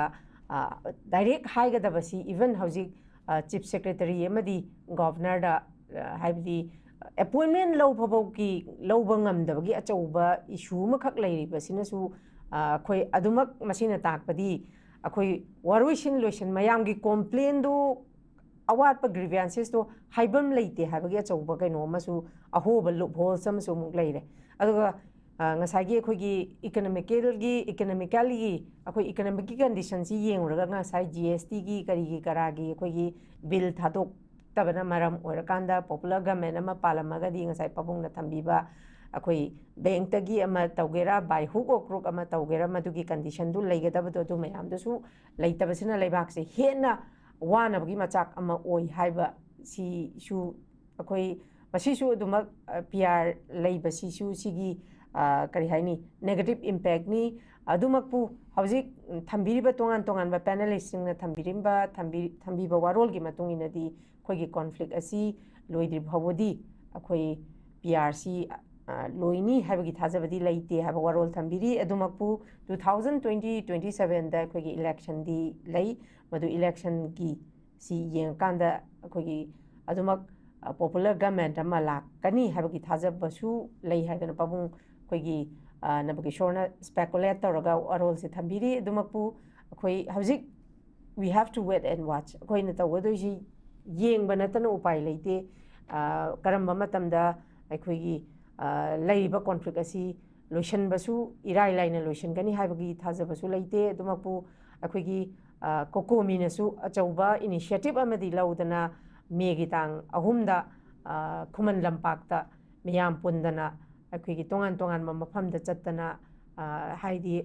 डायरेक्ट हाइगदबसी इवन हौजिक चीफ सेक्रेटरी अमदी गवर्नर दा हाइबदी अपॉइंटमेंट लौफबौकी लौबंगमदबगी अचौबा इशू मखक लेरिबसिनसु अखोई अदुमक मसिना ताकपदी अखोई वारुइसिन लोइसन मयामगी कंप्लेन दो अवाट ग्रीवियंसेस तो हाइबम लेते हाबगी अचौब कइनोमसु अहोब लुपहोल समसु मुक लेरे अदुगा ngसागी अखोगी इकोनॉमिकली अखोई इकोनॉमिक कंडीशन सी येंगरगा ngसाई GST की करीगी करागी अखोगी बिल थादोक तबना मरम ओरकांदा पॉपुलर गवर्नमेंट अमा पालमगदी ngसाई पाबुंगना थंबीबा अखोई बैंक तगी अमा तौगेरा बाय हुक ओ क्रुक अमा तौगेरा मदुगी कंडीशन दु लेगदबदो दु मयामदसु लेतबसिना लेबाक से हेना वानबगी मचाक अमा ओइ हाइबा सिसु अखोई मसिसु दुमक PR लेबसिसु सिगी करी हाइनी नेगेटिव इम्पैक्ट नि अदुमकपु ꯍꯧꯖꯤꯛ ꯊꯝꯕꯤꯔꯤꯕ ꯇꯣꯉꯥꯟ-ꯇꯣꯉꯥꯟꯕ ꯄꯦꯅꯦꯂꯤꯁꯁꯤꯡꯅ ꯊꯝꯕꯤꯕ ꯋꯥꯔꯣꯜꯒꯤ ꯃꯇꯨꯡ ꯏꯟꯅꯗꯤ ꯑꯩꯈꯣꯏꯒꯤ ꯀꯣꯟꯐ꯭ꯂꯤꯛ ꯑꯁꯤ ꯂꯣꯏꯗ꯭ꯔꯤ ꯐꯥꯎꯕꯗꯤ ꯑꯩꯈꯣꯏ ꯄꯤꯑꯥꯔꯁꯤ ꯂꯣꯏꯅꯤ ꯍꯥꯏꯕꯒꯤ ꯊꯥꯖꯕꯗꯤ ꯂꯩꯇꯦ ꯍꯥꯏꯕ ꯋꯥꯔꯣꯜ ꯊꯝꯕꯤꯔꯤ ꯑꯗꯨꯃꯛꯄꯨ 2020-27ꯗ ꯑꯩꯈꯣꯏꯒꯤ ꯏꯂꯦꯛꯁꯟꯗꯤ ꯂꯩ ꯃꯗꯨ ꯏꯂꯦꯛꯁꯟꯒꯤ ꯁꯤ ꯌꯦꯡꯉꯀꯥꯟꯗ ꯑꯩꯈꯣꯏꯒꯤ ꯑꯗꯨꯃꯛ ꯄꯣꯄꯨꯂꯔ ꯒꯚꯔꯟꯃꯦꯟꯠ ꯑꯃ ꯂꯥꯛꯀꯅꯤ ꯍꯥꯏꯕꯒꯤ ꯊꯥꯖꯕꯁꯨ ꯂꯩ ꯍꯥꯏꯗꯅ ꯄꯥꯕꯨꯡ ꯑꯩꯈꯣꯏꯒꯤ ꯅꯕꯀꯤꯁꯣꯔꯅ ꯁ꯭ꯄꯦꯀꯨꯂꯦꯠ ꯇꯧꯔꯒ ꯋꯥꯔꯣꯜꯁꯦ ꯊꯝꯕꯤꯔꯤ ꯑꯗꯨꯃꯛꯄꯨ ꯑꯩꯈꯣꯏ ꯍꯧꯖꯤꯛ we have to wait and watch ꯑꯩꯈꯣꯏꯅ ꯇꯧꯒꯗꯣꯏꯁꯤ ꯌꯦꯡꯕ ꯅꯠꯇꯅ ꯎꯄꯥꯏ ꯂꯩꯇꯦ ꯀꯔꯝꯕ ꯃꯇꯝꯗ ꯑꯩꯈꯣꯏꯒꯤ ꯂꯩꯔꯤꯕ ꯀꯣꯟꯐ꯭ꯂꯤꯛ ꯑꯁꯤ ꯂꯣꯏꯁꯤꯟꯕꯁꯨ ꯏꯔꯥꯏ ꯂꯥꯏꯅ ꯂꯣꯏꯁꯤꯟꯒꯅꯤ ꯍꯥꯏꯕꯒꯤ ꯊꯥꯖꯕꯁꯨ ꯂꯩꯇꯦ ꯑꯗꯨꯃꯛꯄꯨ ꯑꯩꯈꯣꯏꯒꯤ ꯀꯣꯀꯣꯃꯤꯅꯁꯨ ꯑꯆꯧꯕ ꯏꯅꯤꯁꯤꯌꯦꯇꯤꯚ ꯑꯃꯗꯤ ꯂꯧꯗꯅ ꯃꯦꯒꯤ ꯇꯥꯡ 3ꯗ ꯈꯨꯃꯟ ꯂꯝꯄꯥꯛꯇ ꯃꯤꯌꯥꯝ ꯄꯨꯟꯗꯅ ꯑꯩꯈꯣꯏꯒꯤ ꯇꯣꯉꯥꯟ-ꯇꯣꯉꯥꯟꯕ ꯃꯐꯝꯗ ꯆꯠꯇꯅ ꯍꯥꯏꯗꯤ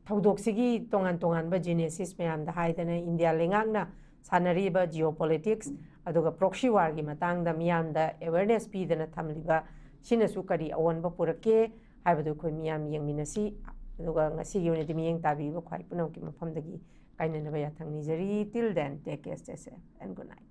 ꯊꯧꯗꯣꯛꯁꯤꯒꯤ ꯇꯣꯉꯥꯟ-ꯇꯣꯉꯥꯟꯕ ꯖꯤꯅꯦꯁꯤꯁ ꯃꯌꯥꯝꯗ ꯍꯥꯏꯗꯅ ꯏꯟꯗꯤꯌꯥ ꯂꯩꯉꯥꯛꯅ ꯁꯥꯟꯅꯔꯤꯕ ꯖꯤꯑꯣꯄꯣꯂꯤꯇꯤꯛꯁ ꯑꯗꯨꯒ ꯄ꯭ꯔꯣꯛꯁꯤ ꯋꯥꯔꯒꯤ ꯃꯇꯥꯡꯗ ꯃꯤꯌꯥꯝꯗ ꯑꯦꯋꯦꯔꯅꯦꯁ ꯄꯤꯗꯅ ꯊꯝꯂꯤꯕ ꯁꯤꯅꯁꯨ ꯀꯔꯤ ꯑꯑꯣꯟꯕ ꯄꯨꯔꯛꯀꯦ ꯍꯥꯏꯕꯗꯨ ꯑꯩꯈꯣꯏ ꯃꯤꯌꯥꯝ ꯌꯦꯡꯃꯤꯟꯅꯁꯤ ꯑꯗꯨꯒ ꯉꯁꯤꯒꯤ ꯑꯣꯏꯅꯗꯤ ꯃꯤꯠꯌꯦꯡ ꯇꯥꯕꯤꯕ ꯈ꯭ꯋꯥꯏ ꯄꯨꯝꯅꯃꯛꯀꯤ ꯃꯐꯝꯗꯒꯤ ꯀꯥꯏꯅꯅꯕ ꯌꯥꯊꯪ ꯅꯤꯖꯔꯤ till then take care stay safe and good night